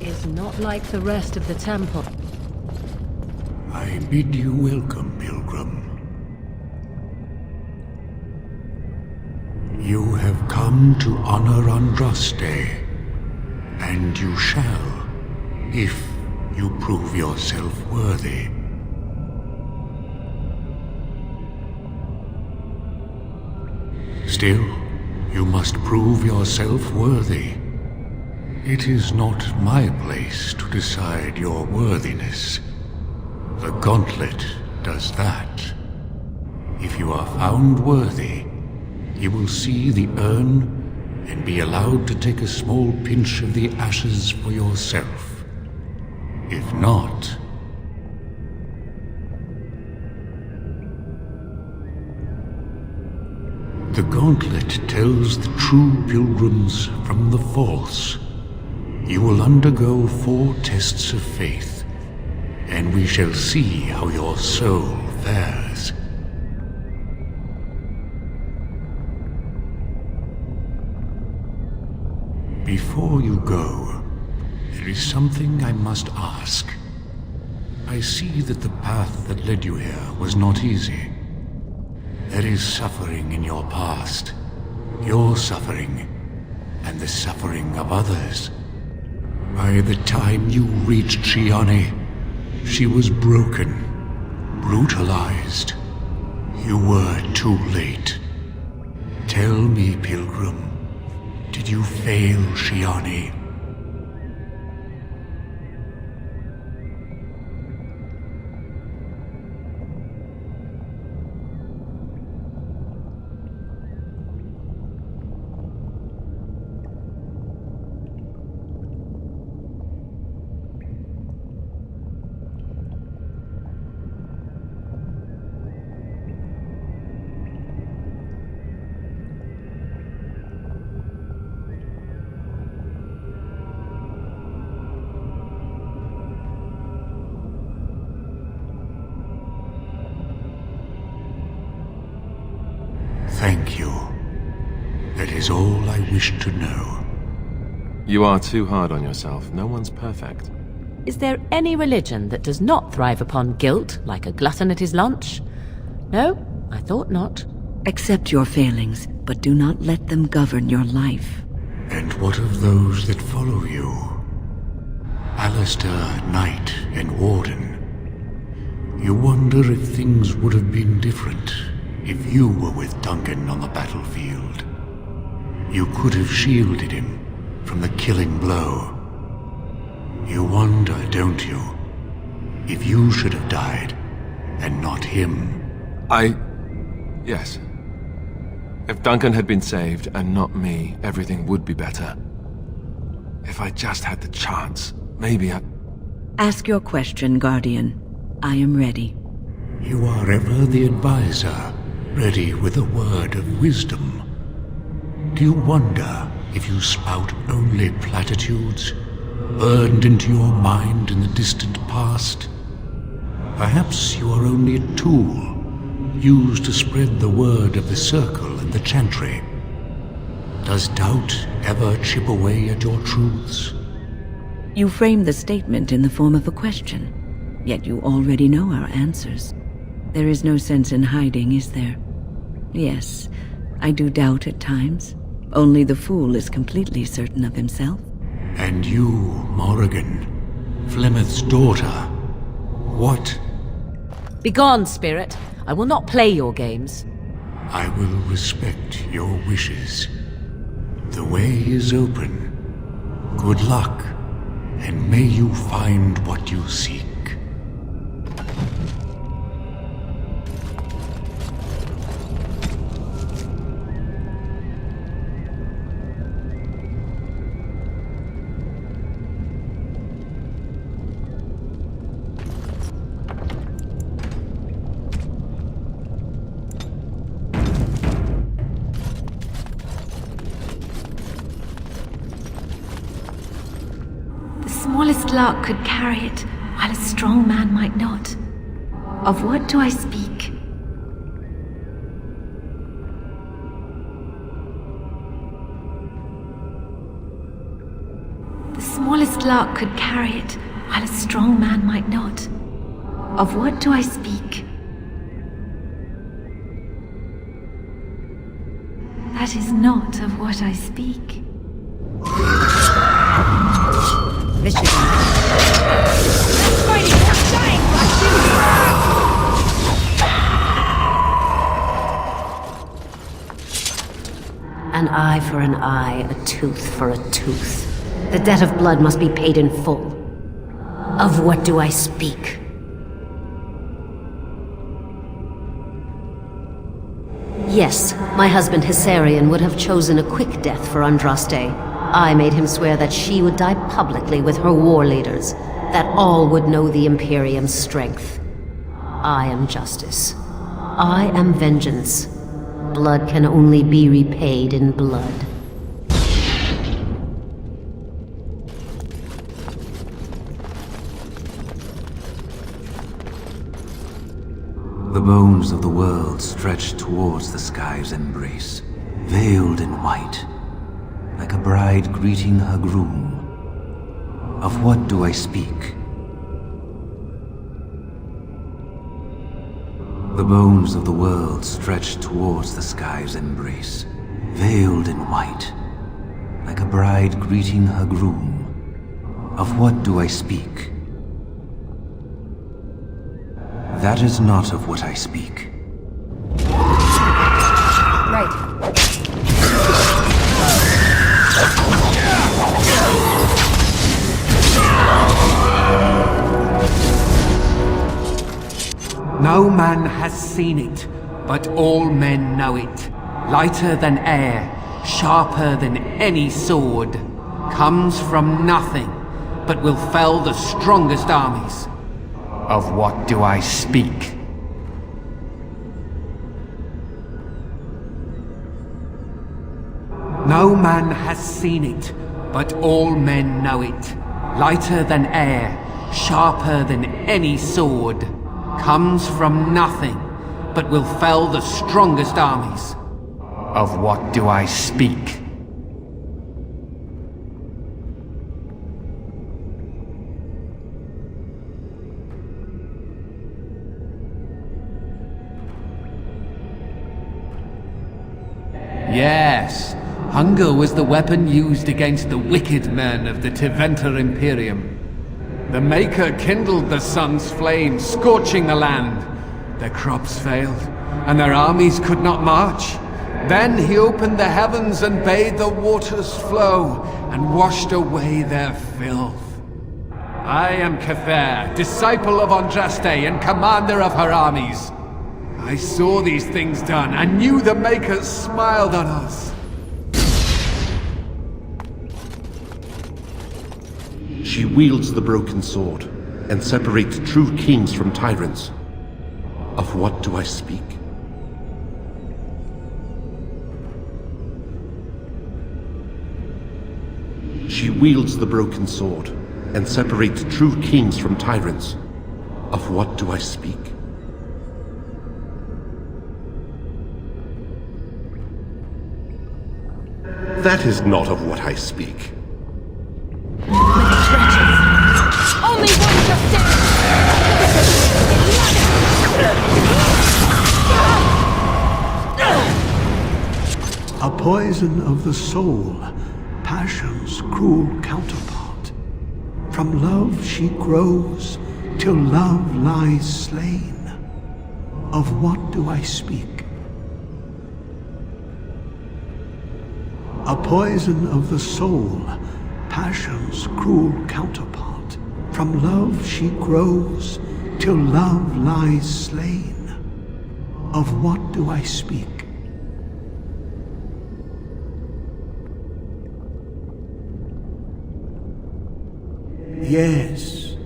is not like the rest of the temple. I bid you welcome, pilgrim. You have come to honor Andraste, and you shall, if you prove yourself worthy. Still, you must prove yourself worthy. It is not my place to decide your worthiness. The gauntlet does that. If you are found worthy, you will see the urn and be allowed to take a small pinch of the ashes for yourself. If not, the gauntlet tells the true pilgrims from the false. You will undergo 4 tests of faith, and we shall see how your soul fares. Before you go, there is something I must ask. I see that the path that led you here was not easy. There is suffering in your past, your suffering, and the suffering of others. By the time you reached Shione, she was broken, brutalized. You were too late. Tell me, Pilgrim, did you fail Shione? Thank you. That is all I wish to know. You are too hard on yourself. No one's perfect. Is there any religion that does not thrive upon guilt, like a glutton at his lunch? No, I thought not. Accept your failings, but do not let them govern your life. And what of those that follow you? Alistair, Knight, and Warden. You wonder if things would have been different if you were with Duncan on the battlefield. You could have shielded him from the killing blow. You wonder, don't you, if you should have died and not him? Yes. If Duncan had been saved and not me, everything would be better. If I just had the chance, maybe I... Ask your question, Guardian. I am ready. You are ever the advisor, ready with a word of wisdom. Do you wonder if you spout only platitudes, burned into your mind in the distant past? Perhaps you are only a tool, used to spread the word of the Circle and the Chantry. Does doubt ever chip away at your truths? You framed the statement in the form of a question, yet you already know our answers. There is no sense in hiding, is there? Yes, I do doubt at times. Only the fool is completely certain of himself. And you, Morrigan, Flemeth's daughter, what? Begone, spirit. I will not play your games. I will respect your wishes. The way is open. Good luck, and may you find what you seek. The smallest lark could carry it, while a strong man might not. Of what do I speak? The smallest lark could carry it, while a strong man might not. Of what do I speak? That is not of what I speak. An eye for an eye, a tooth for a tooth. The debt of blood must be paid in full. Of what do I speak? Yes, my husband Hissarion would have chosen a quick death for Andraste. I made him swear that she would die publicly with her war leaders, that all would know the Imperium's strength. I am justice. I am vengeance. Blood can only be repaid in blood. The bones of the world stretch towards the sky's embrace, veiled in white, like a bride greeting her groom. Of what do I speak? The bones of the world stretch towards the sky's embrace, veiled in white, like a bride greeting her groom. Of what do I speak? That is not of what I speak. Right. No man has seen it, but all men know it. Lighter than air, sharper than any sword, comes from nothing, but will fell the strongest armies. Of what do I speak? No man has seen it, but all men know it. Lighter than air, sharper than any sword, comes from nothing, but will fell the strongest armies. Of what do I speak? Yes, hunger was the weapon used against the wicked men of the Teventer Imperium. The Maker kindled the sun's flame, scorching the land. Their crops failed, and their armies could not march. Then he opened the heavens and bade the waters flow, and washed away their filth. I am Cather, disciple of Andraste and commander of her armies. I saw these things done, and knew the Makers smiled on us. She wields the broken sword, and separates true kings from tyrants. Of what do I speak? She wields the broken sword, and separates true kings from tyrants. Of what do I speak? That is not of what I speak. Only one justice! A poison of the soul, passion's cruel counterpart. From love she grows, till love lies slain. Of what do I speak? A poison of the soul, passion's cruel counterpart. From love she grows, till love lies slain. Of what do I speak? Yes,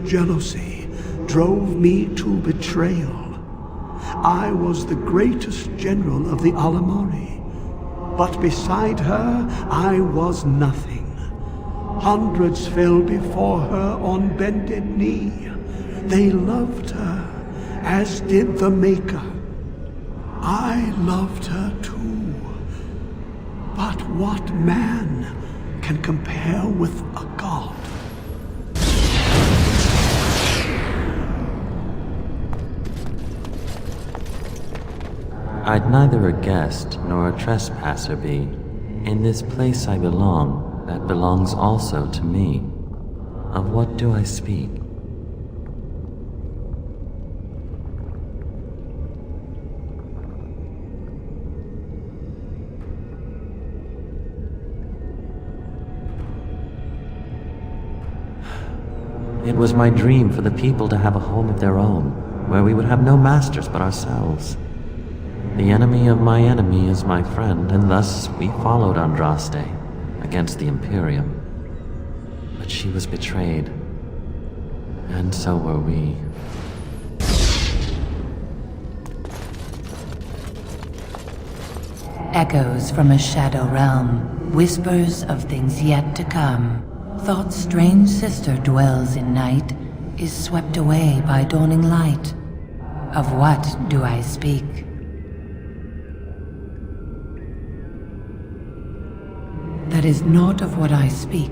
jealousy drove me to betrayal. I was the greatest general of the Alamari, but beside her I was nothing. Hundreds fell before her on bended knee. They loved her, as did the Maker. I loved her too. But what man can compare with a god? I'd neither a guest nor a trespasser be. In this place I belong, that belongs also to me. Of what do I speak? It was my dream for the people to have a home of their own, where we would have no masters but ourselves. The enemy of my enemy is my friend, and thus we followed Andraste against the Imperium. But she was betrayed, and so were we. Echoes from a shadow realm, whispers of things yet to come. Thought's strange sister dwells in night, is swept away by dawning light. Of what do I speak? That is not of what I speak.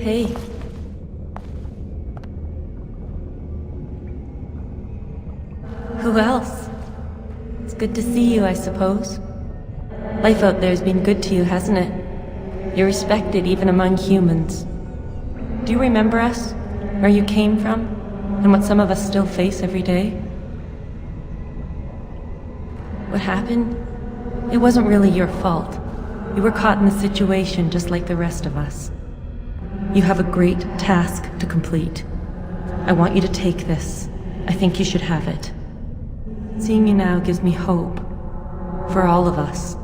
Hey. Who else? It's good to see you, I suppose. Life out there's been good to you, hasn't it? You're respected even among humans. Do you remember us? Where you came from? And what some of us still face every day? What happened? It wasn't really your fault. You were caught in the situation just like the rest of us. You have a great task to complete. I want you to take this. I think you should have it. Seeing you now gives me hope. For all of us.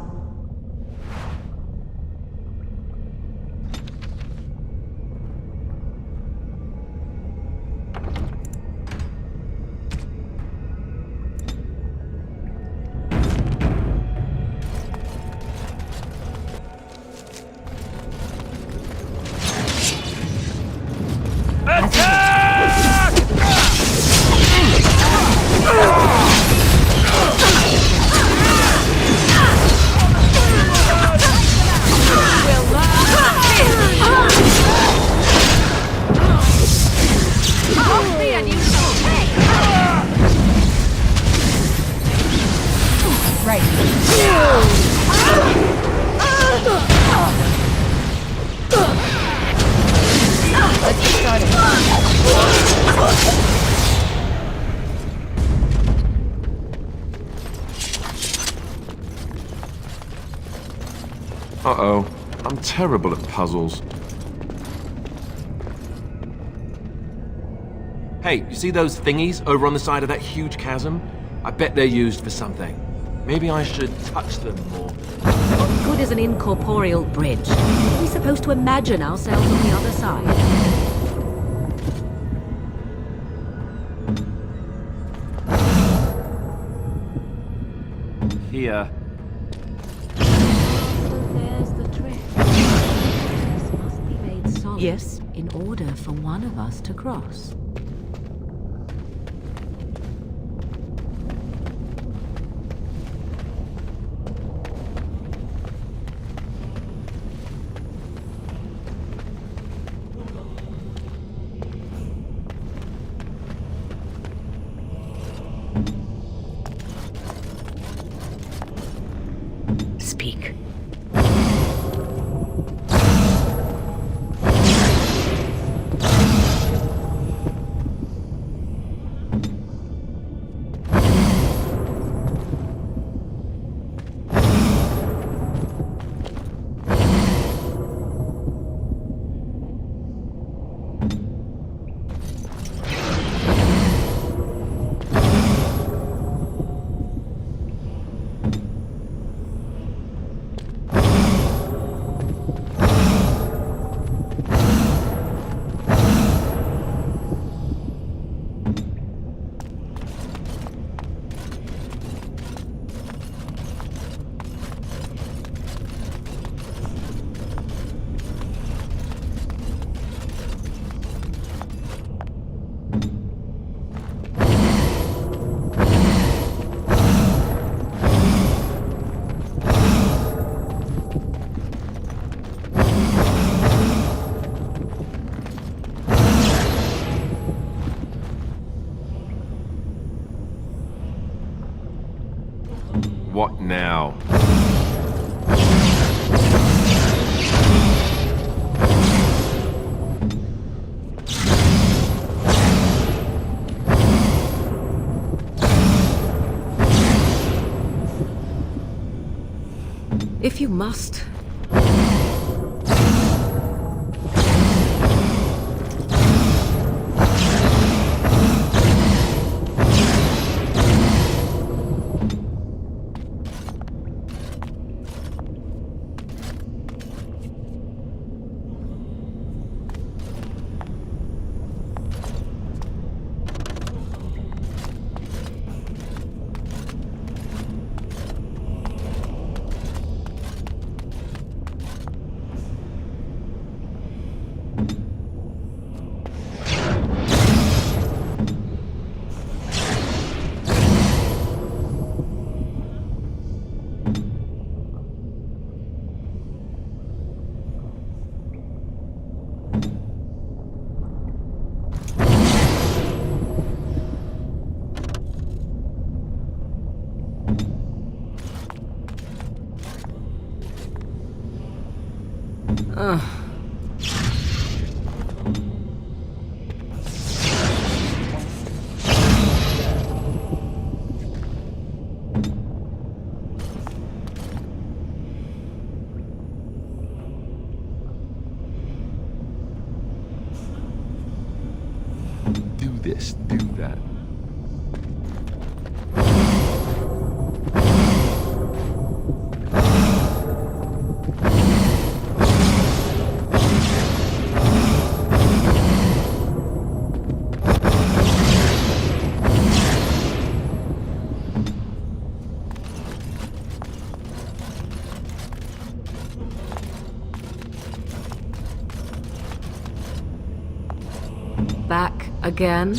Uh-oh. I'm terrible at puzzles. Hey, you see those thingies over on the side of that huge chasm? I bet they're used for something. Maybe I should touch them more. What good is an incorporeal bridge? Are we supposed to imagine ourselves on the other side? Here. There's the trick. This must be made solid. Yes? In order for one of us to cross. Speak. What now? If you must. Do this, do that. Back again?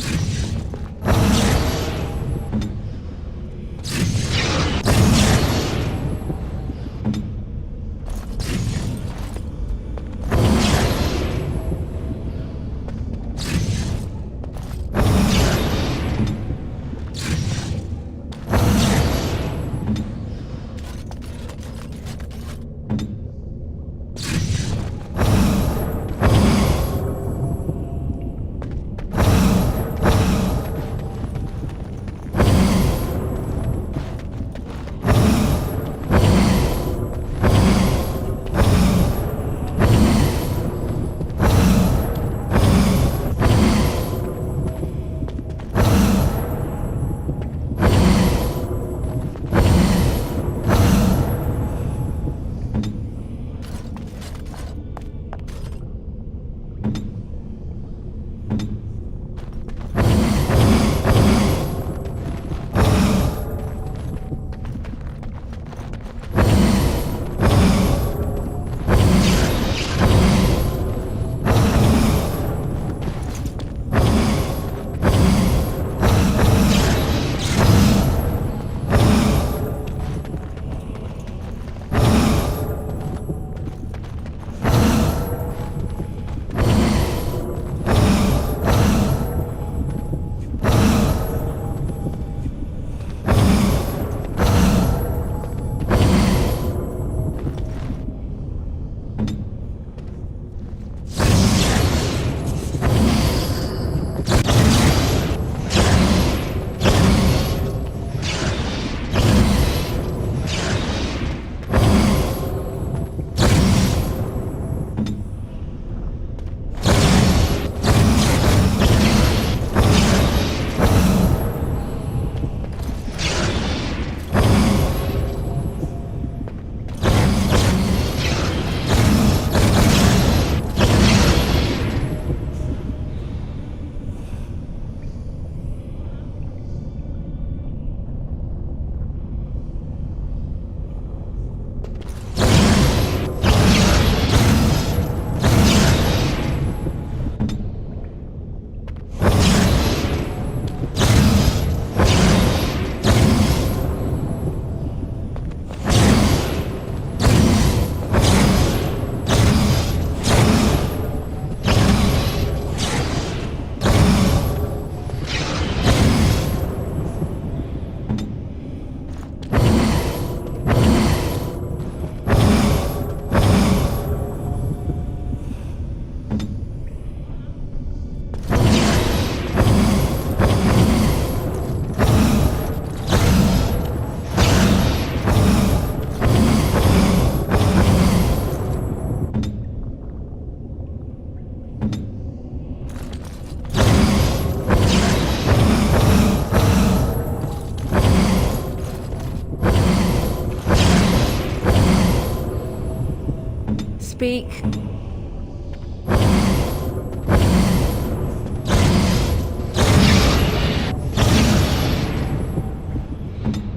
Speak.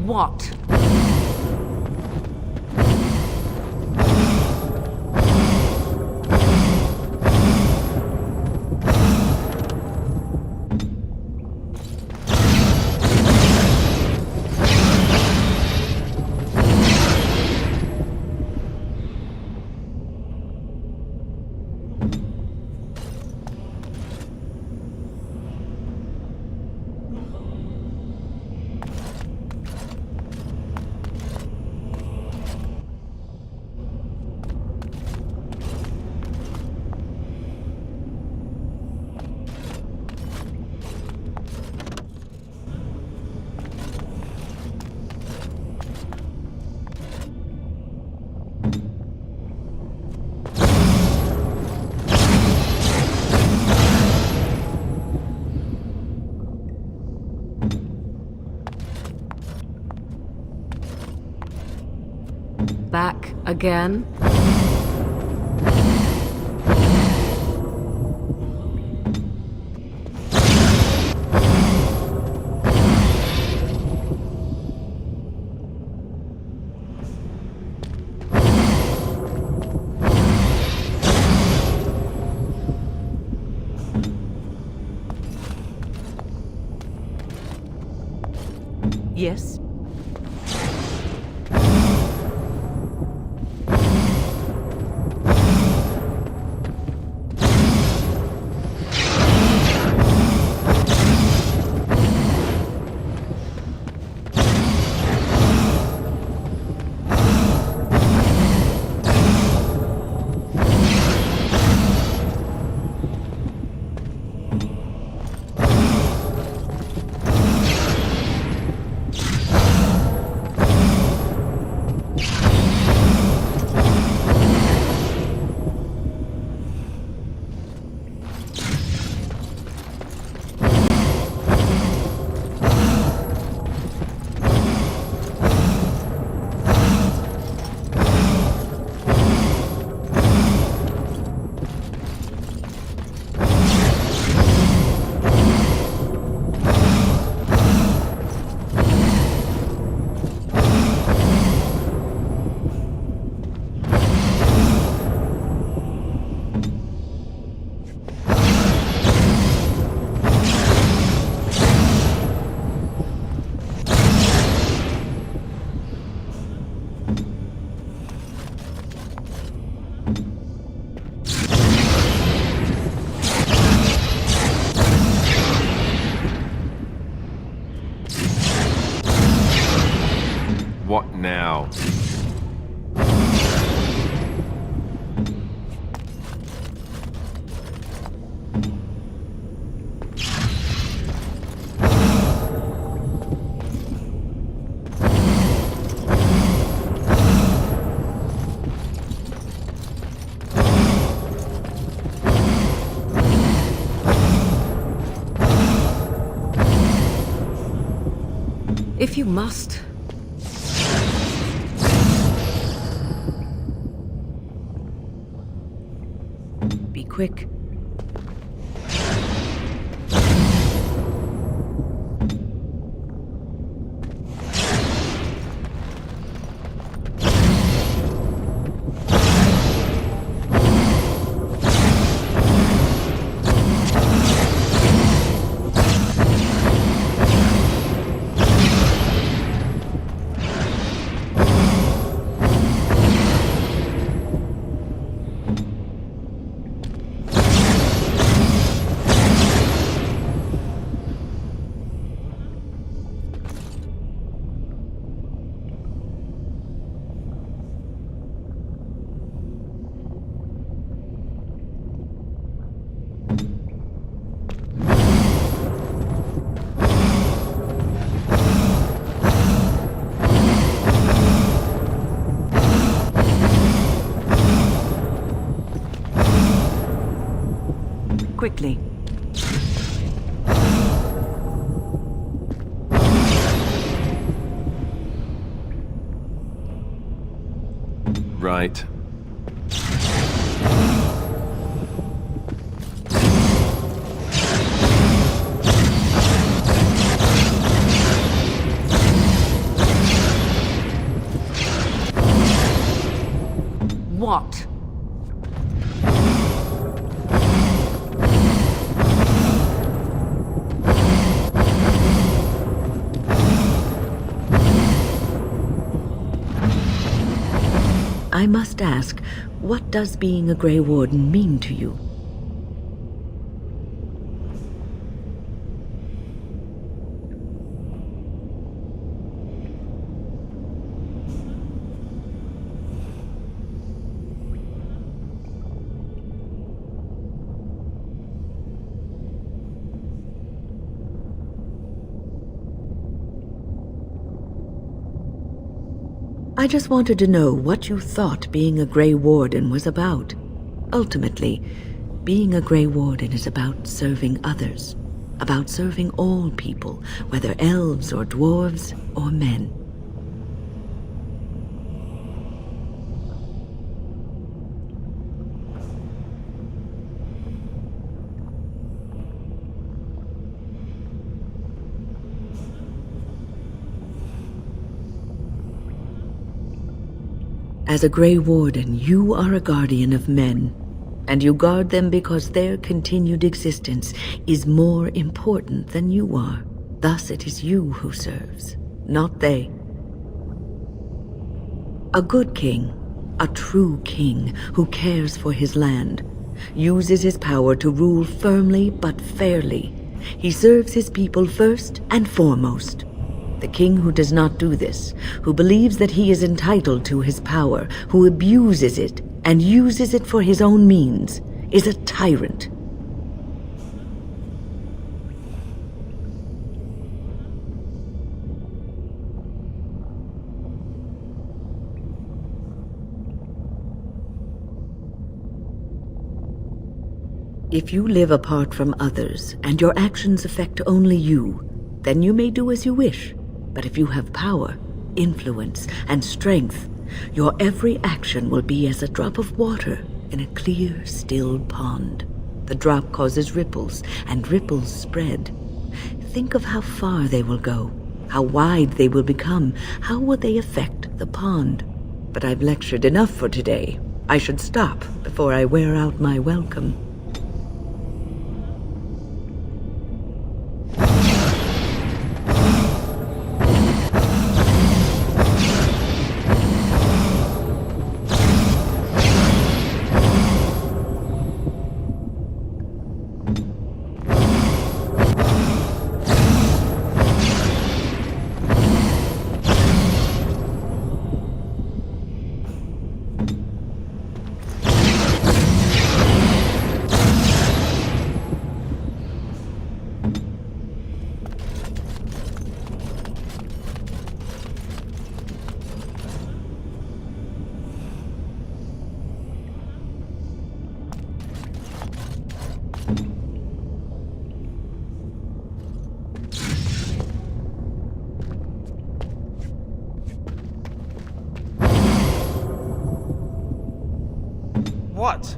What? Again? Yes? What now? If you must. Be quick. Quickly. Right. What? I must ask, what does being a Grey Warden mean to you? I just wanted to know what you thought being a Grey Warden was about. Ultimately, being a Grey Warden is about serving others, about serving all people, whether elves or dwarves or men. As a Grey Warden, you are a guardian of men, and you guard them because their continued existence is more important than you are. Thus it is you who serves, not they. A good king, a true king who cares for his land, uses his power to rule firmly but fairly. He serves his people first and foremost. The king who does not do this, who believes that he is entitled to his power, who abuses it and uses it for his own means, is a tyrant. If you live apart from others, and your actions affect only you, then you may do as you wish. But if you have power, influence, and strength, your every action will be as a drop of water in a clear, still pond. The drop causes ripples, and ripples spread. Think of how far they will go, how wide they will become, how will they affect the pond. But I've lectured enough for today. I should stop before I wear out my welcome. What?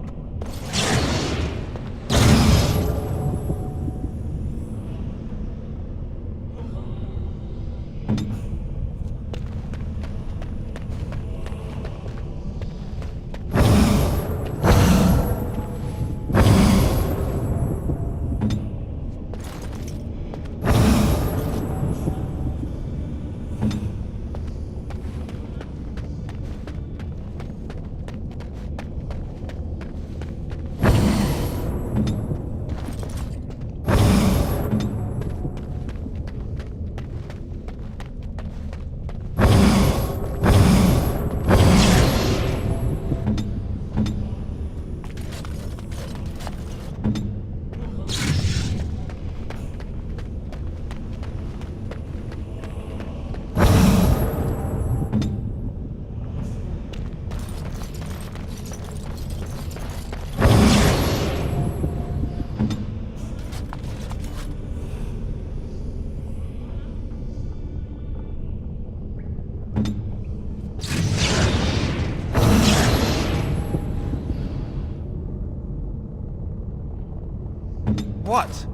What?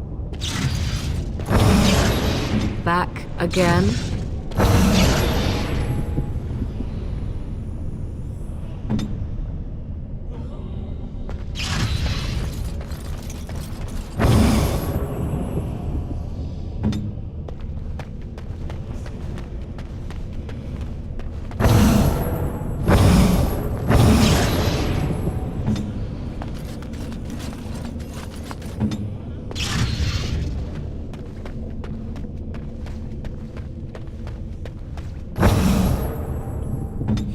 Back again?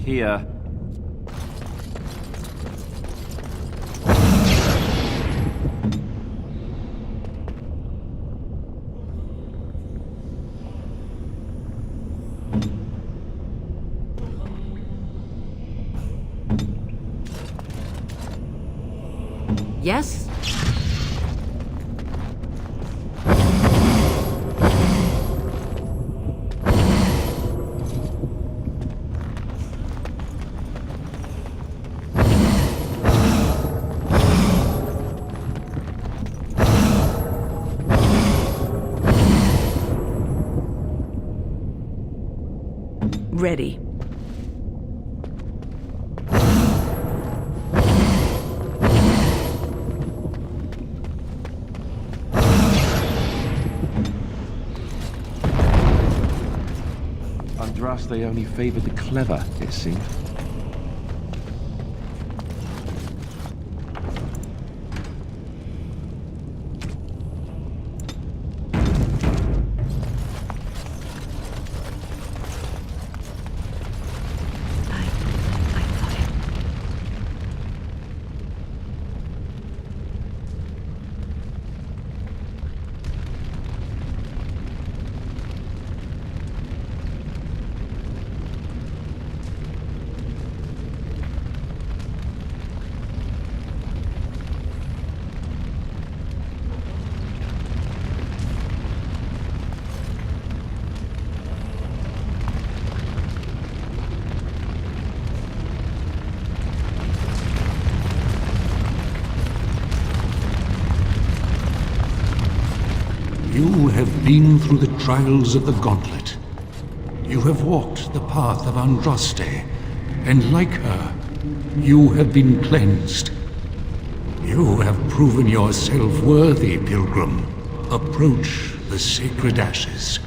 Here. Yes? Ready. Andraste only favored the clever, it seemed. You have been through the trials of the Gauntlet. You have walked the path of Andraste, and like her, you have been cleansed. You have proven yourself worthy, Pilgrim. Approach the sacred ashes.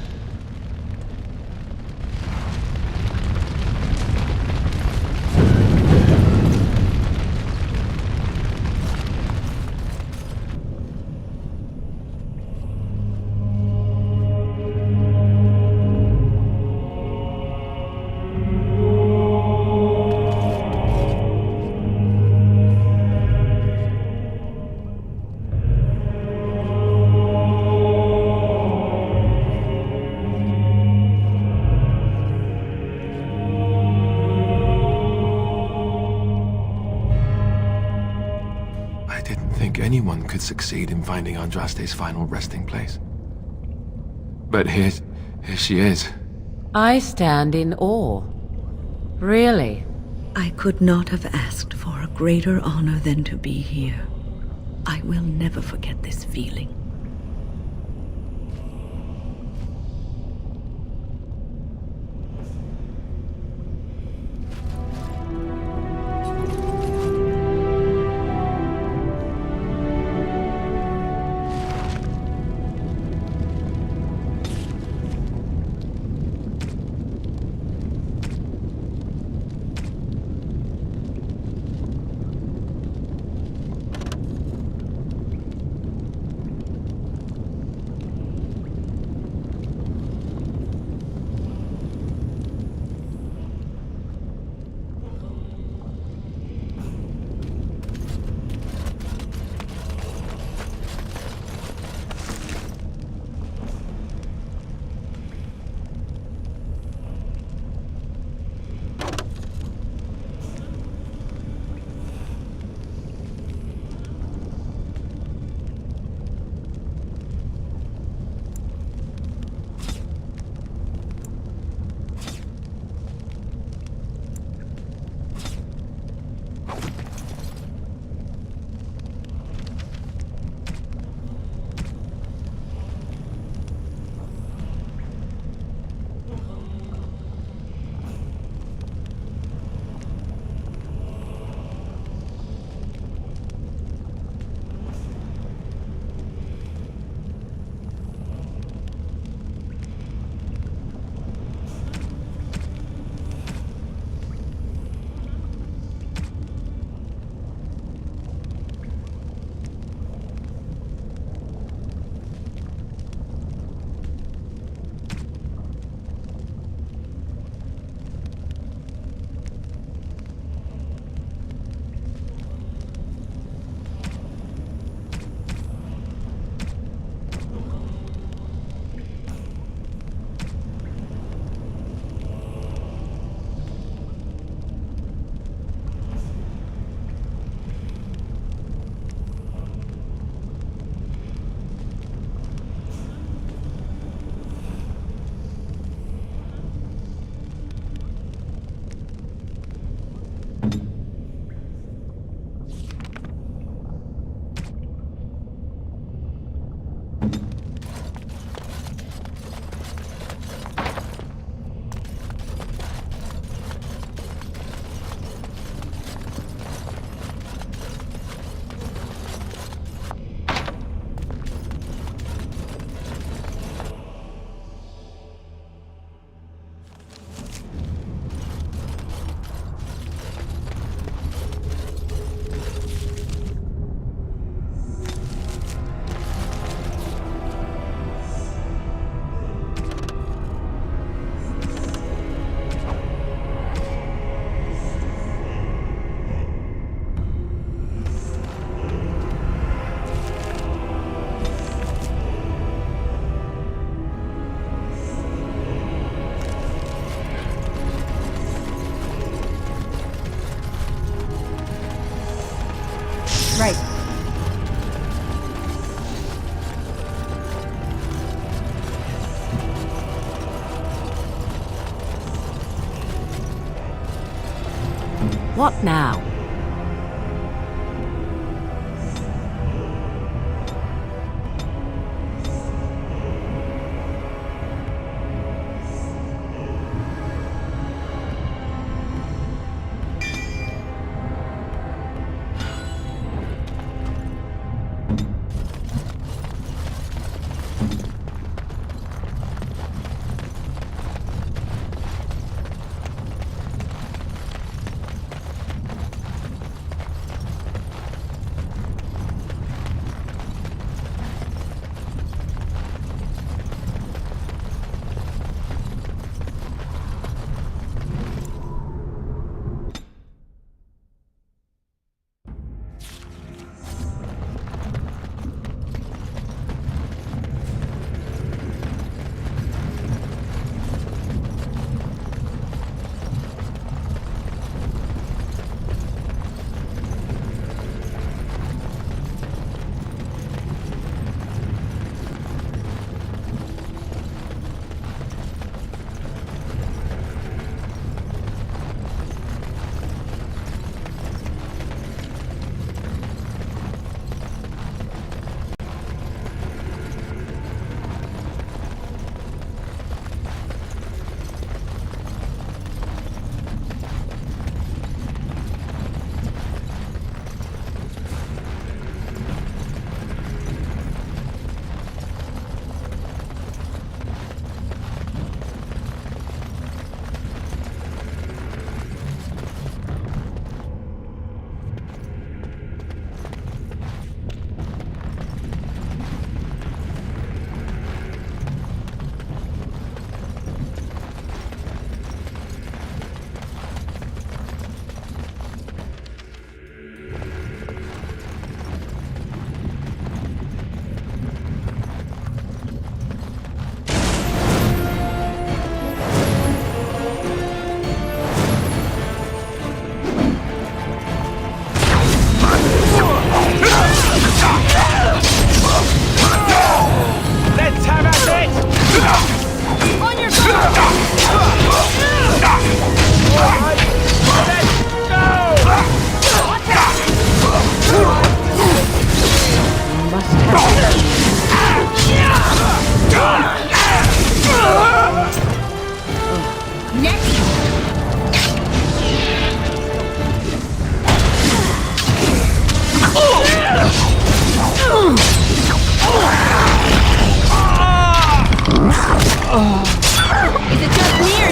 Anyone could succeed in finding Andraste's final resting place. But here she is. I stand in awe. Really? I could not have asked for a greater honor than to be here. I will never forget this feeling. What now? Is it just me or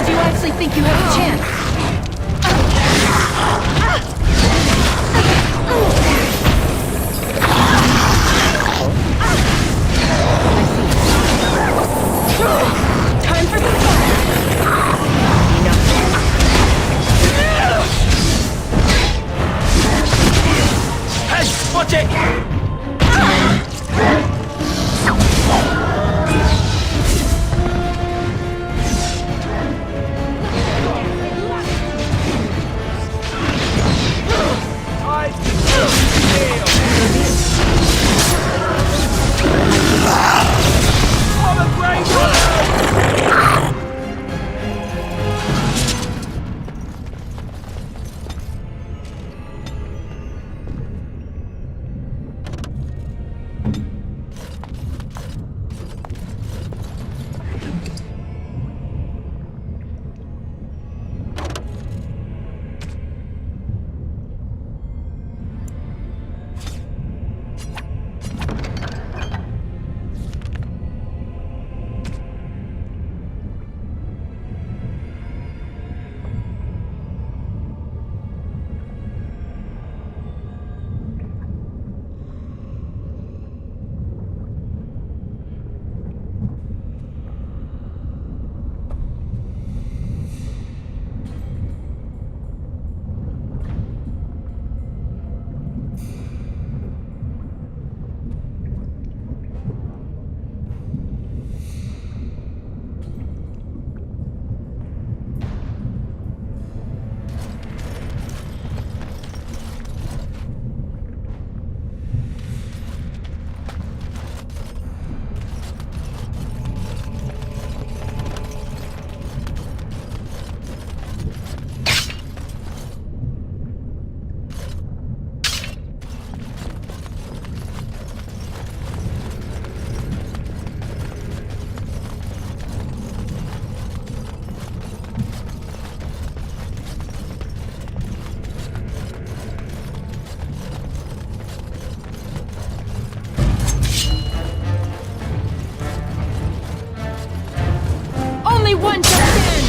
only one to win!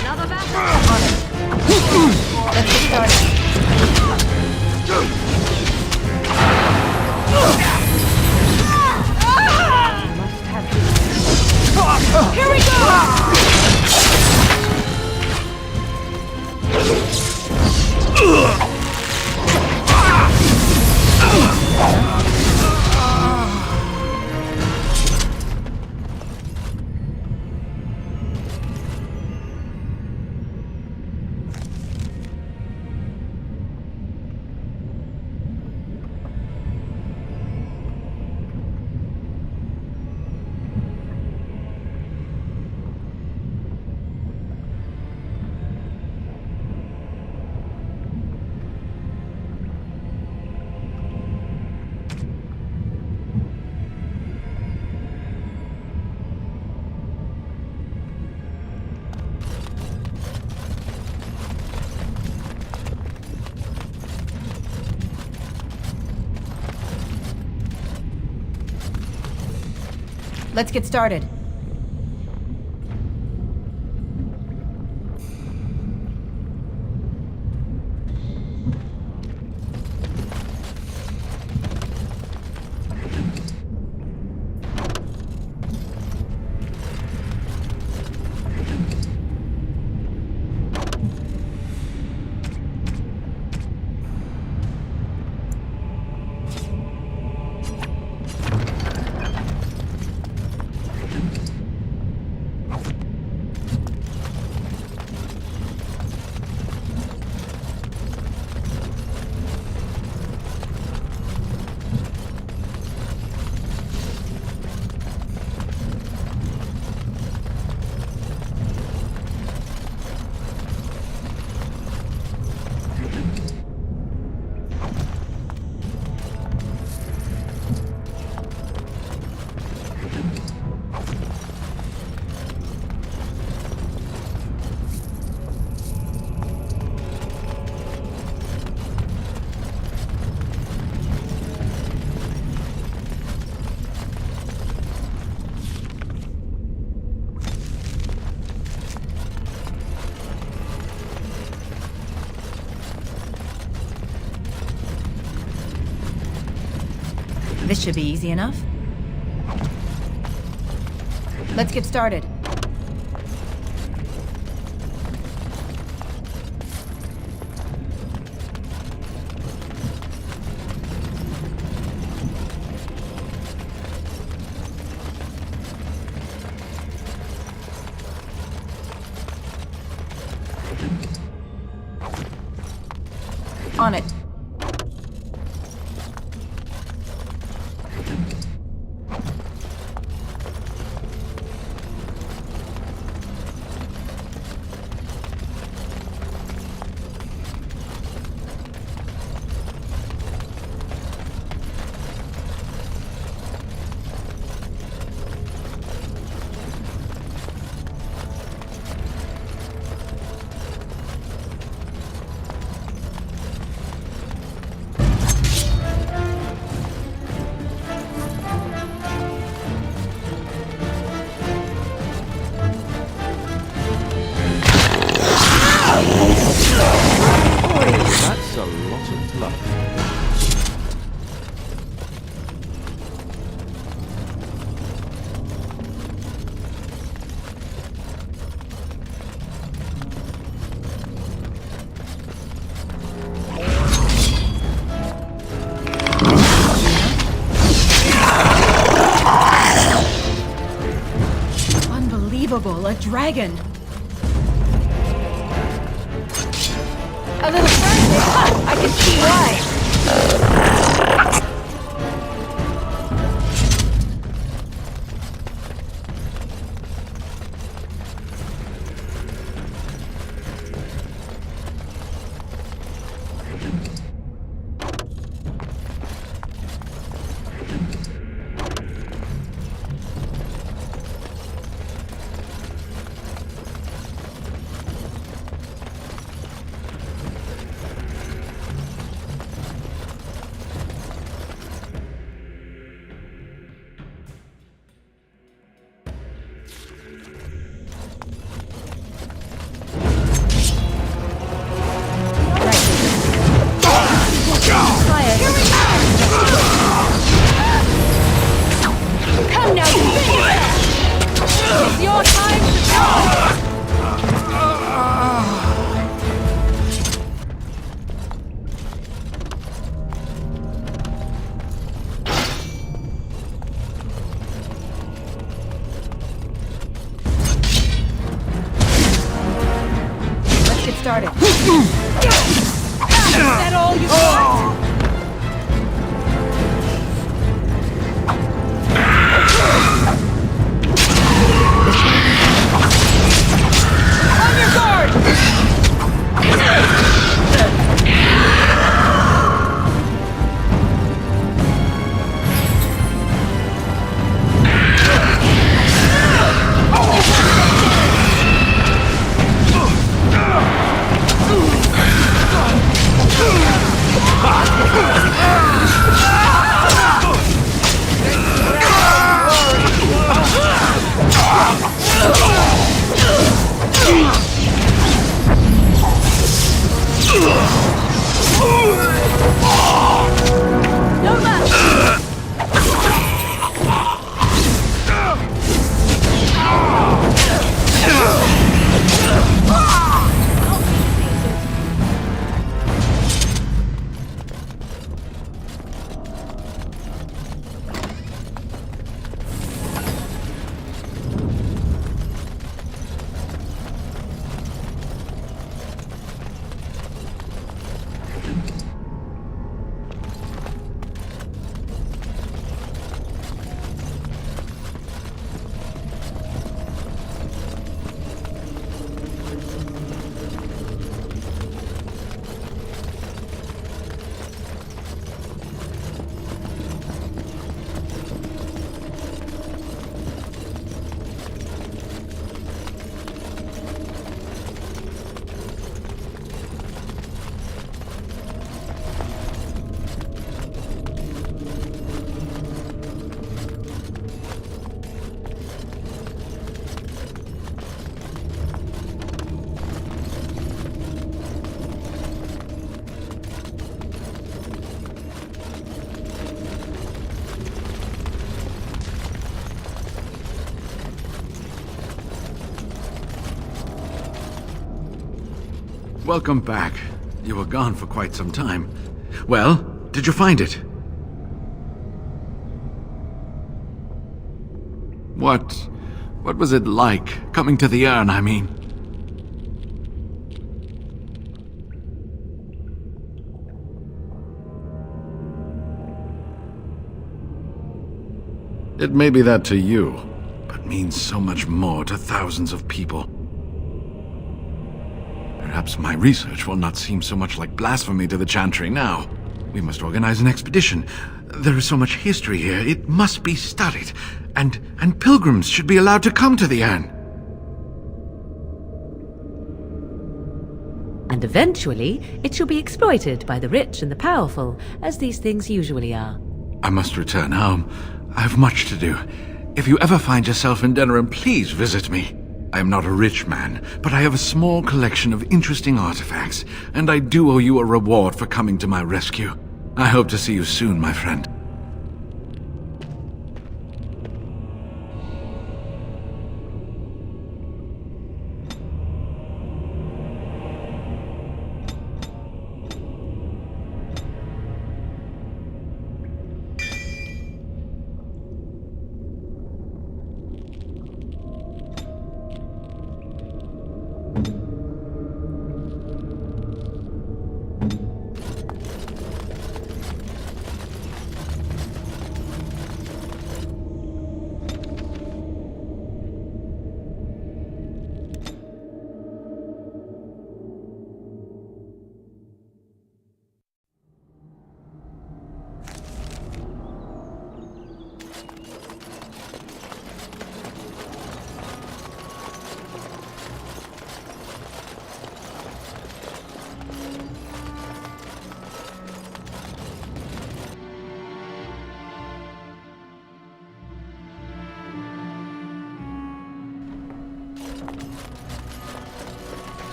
Another battle on it. Let's get started. Here we go! Let's get started. This should be easy enough. Let's get started. On it. That's a lot of luck. Unbelievable, a dragon! A little further, I can see why! Welcome back. You were gone for quite some time. Well, did you find it? What was it like, coming to the urn, I mean? It may be that to you, but means so much more to thousands of people. Perhaps my research will not seem so much like blasphemy to the Chantry now. We must organize an expedition. There is so much history here, it must be studied. And pilgrims should be allowed to come to the urn. And eventually, it shall be exploited by the rich and the powerful, as these things usually are. I must return home. I have much to do. If you ever find yourself in Denerim, please visit me. I am not a rich man, but I have a small collection of interesting artifacts, and I do owe you a reward for coming to my rescue. I hope to see you soon, my friend.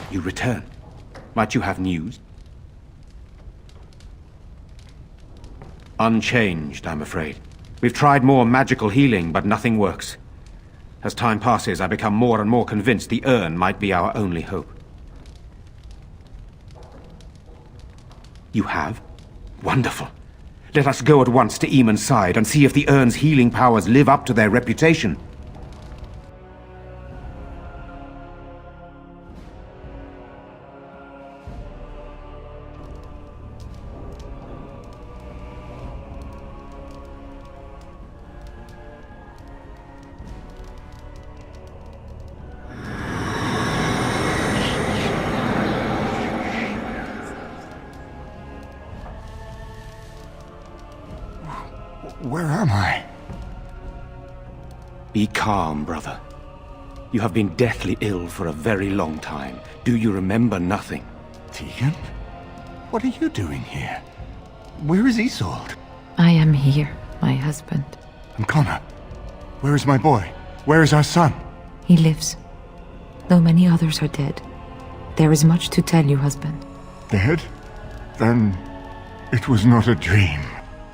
You return. Might you have news? Unchanged, I'm afraid. We've tried more magical healing, but nothing works. As time passes, I become more and more convinced the urn might be our only hope. You have? Wonderful. Let us go at once to Eamon's side and see if the urn's healing powers live up to their reputation. Where am I? Be calm, brother. You have been deathly ill for a very long time. Do you remember nothing? Tegan? What are you doing here? Where is Isolde? I am here, my husband. And Connor? Where is my boy? Where is our son? He lives. Though many others are dead. There is much to tell you, husband. Dead? Then it was not a dream.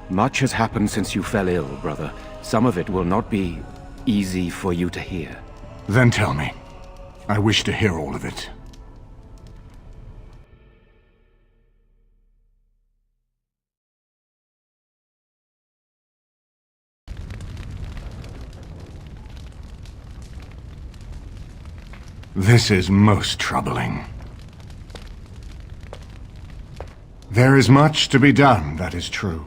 Much has happened since you fell ill, brother. Some of it will not be easy for you to hear. Then tell me. I wish to hear all of it. This is most troubling. There is much to be done, that is true.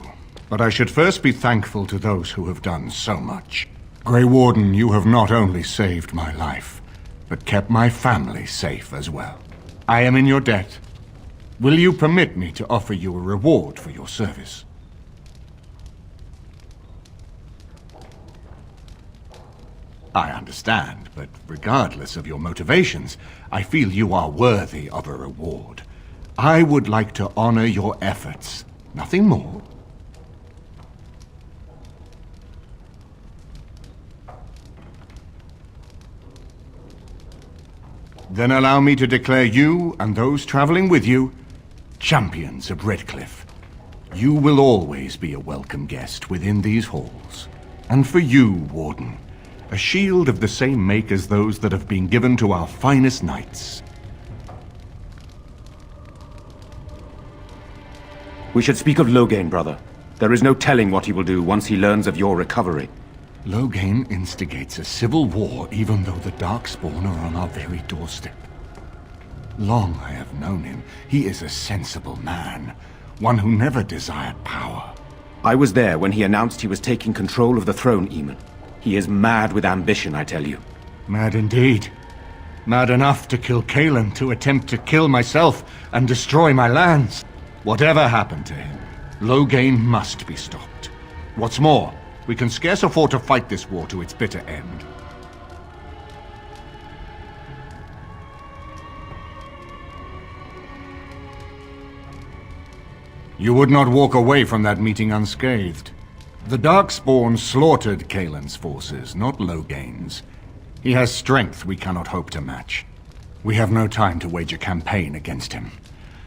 But I should first be thankful to those who have done so much. Grey Warden, you have not only saved my life, but kept my family safe as well. I am in your debt. Will you permit me to offer you a reward for your service? I understand, but regardless of your motivations, I feel you are worthy of a reward. I would like to honor your efforts, nothing more. Then allow me to declare you and those traveling with you champions of Redcliffe. You will always be a welcome guest within these halls. And for you, Warden, a shield of the same make as those that have been given to our finest knights. We should speak of Loghain, brother. There is no telling what he will do once he learns of your recovery. Loghain instigates a civil war even though the Darkspawn are on our very doorstep. Long I have known him. He is a sensible man, one who never desired power. I was there when he announced he was taking control of the throne, Eamon. He is mad with ambition, I tell you. Mad indeed. Mad enough to kill Kaelan, to attempt to kill myself and destroy my lands. Whatever happened to him, Loghain must be stopped. What's more, we can scarce afford to fight this war to its bitter end. You would not walk away from that meeting unscathed. The Darkspawn slaughtered Kaelan's forces, not Loghain's. He has strength we cannot hope to match. We have no time to wage a campaign against him.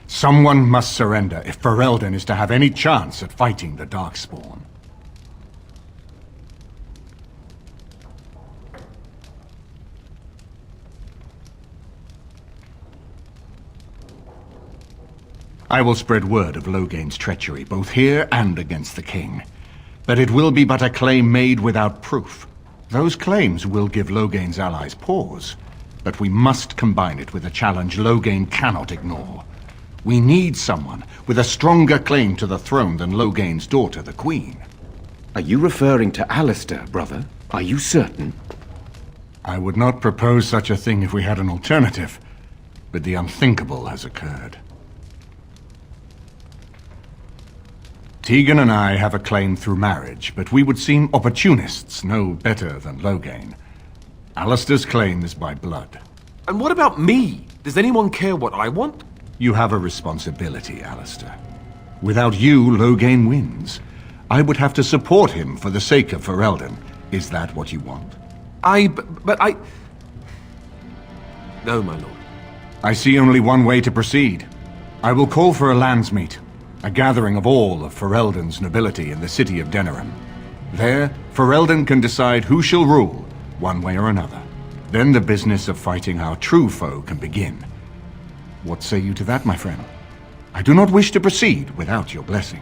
Someone must surrender if Ferelden is to have any chance at fighting the Darkspawn. I will spread word of Loghain's treachery, both here and against the king. But it will be but a claim made without proof. Those claims will give Loghain's allies pause, but we must combine it with a challenge Loghain cannot ignore. We need someone with a stronger claim to the throne than Loghain's daughter, the Queen. Are you referring to Alistair, brother? Are you certain? I would not propose such a thing if we had an alternative, but the unthinkable has occurred. Tegan and I have a claim through marriage, but we would seem opportunists no better than Loghain. Alistair's claim is by blood. And what about me? Does anyone care what I want? You have a responsibility, Alistair. Without you, Loghain wins. I would have to support him for the sake of Ferelden. Is that what you want? But I... No, my lord. I see only one way to proceed. I will call for a landsmeet, a gathering of all of Ferelden's nobility in the city of Denerim. There, Ferelden can decide who shall rule, one way or another. Then the business of fighting our true foe can begin. What say you to that, my friend? I do not wish to proceed without your blessing.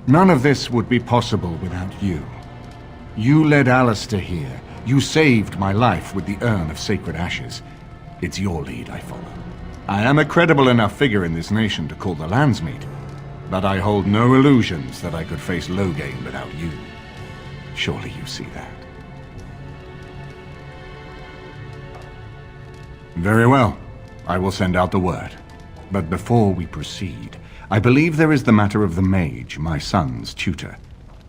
None of this would be possible without you. You led Alistair here. You saved my life with the urn of sacred ashes. It's your lead I follow. I am a credible enough figure in this nation to call the landsmeet, but I hold no illusions that I could face Loghain without you. Surely you see that. Very well. I will send out the word. But before we proceed, I believe there is the matter of the mage, my son's tutor.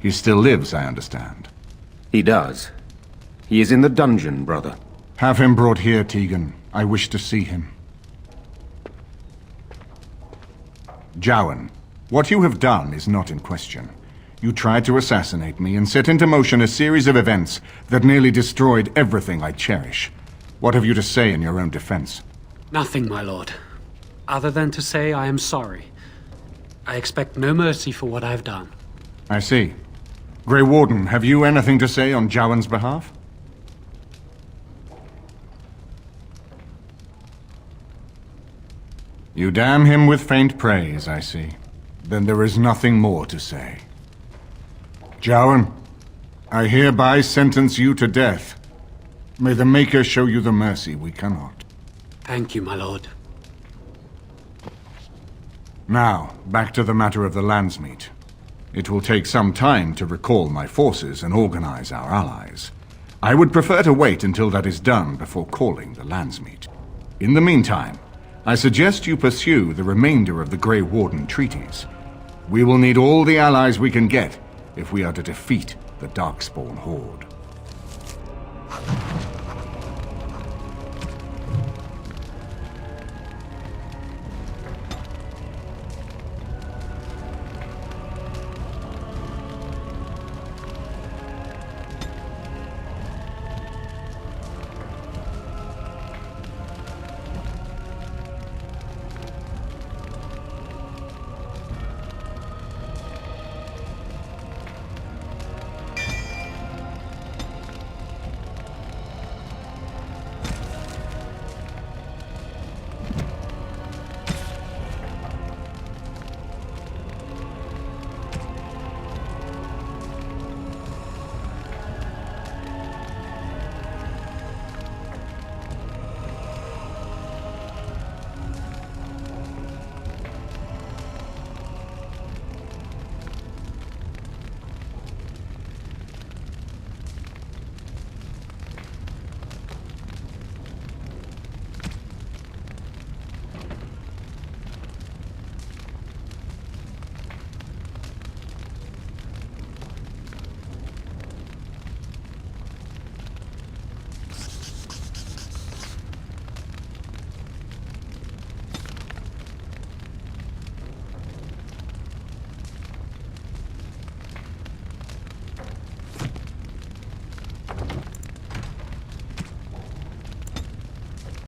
He still lives, I understand. He does. He is in the dungeon, brother. Have him brought here, Tegan. I wish to see him. Jowan, what you have done is not in question. You tried to assassinate me and set into motion a series of events that nearly destroyed everything I cherish. What have you to say in your own defense? Nothing, my lord. Other than to say I am sorry. I expect no mercy for what I've done. I see. Grey Warden, have you anything to say on Jowan's behalf? You damn him with faint praise, I see. Then there is nothing more to say. Jowan, I hereby sentence you to death. May the Maker show you the mercy we cannot. Thank you, my lord. Now, back to the matter of the landsmeet. It will take some time to recall my forces and organize our allies. I would prefer to wait until that is done before calling the landsmeet. In the meantime, I suggest you pursue the remainder of the Grey Warden treaties. We will need all the allies we can get if we are to defeat the Darkspawn Horde.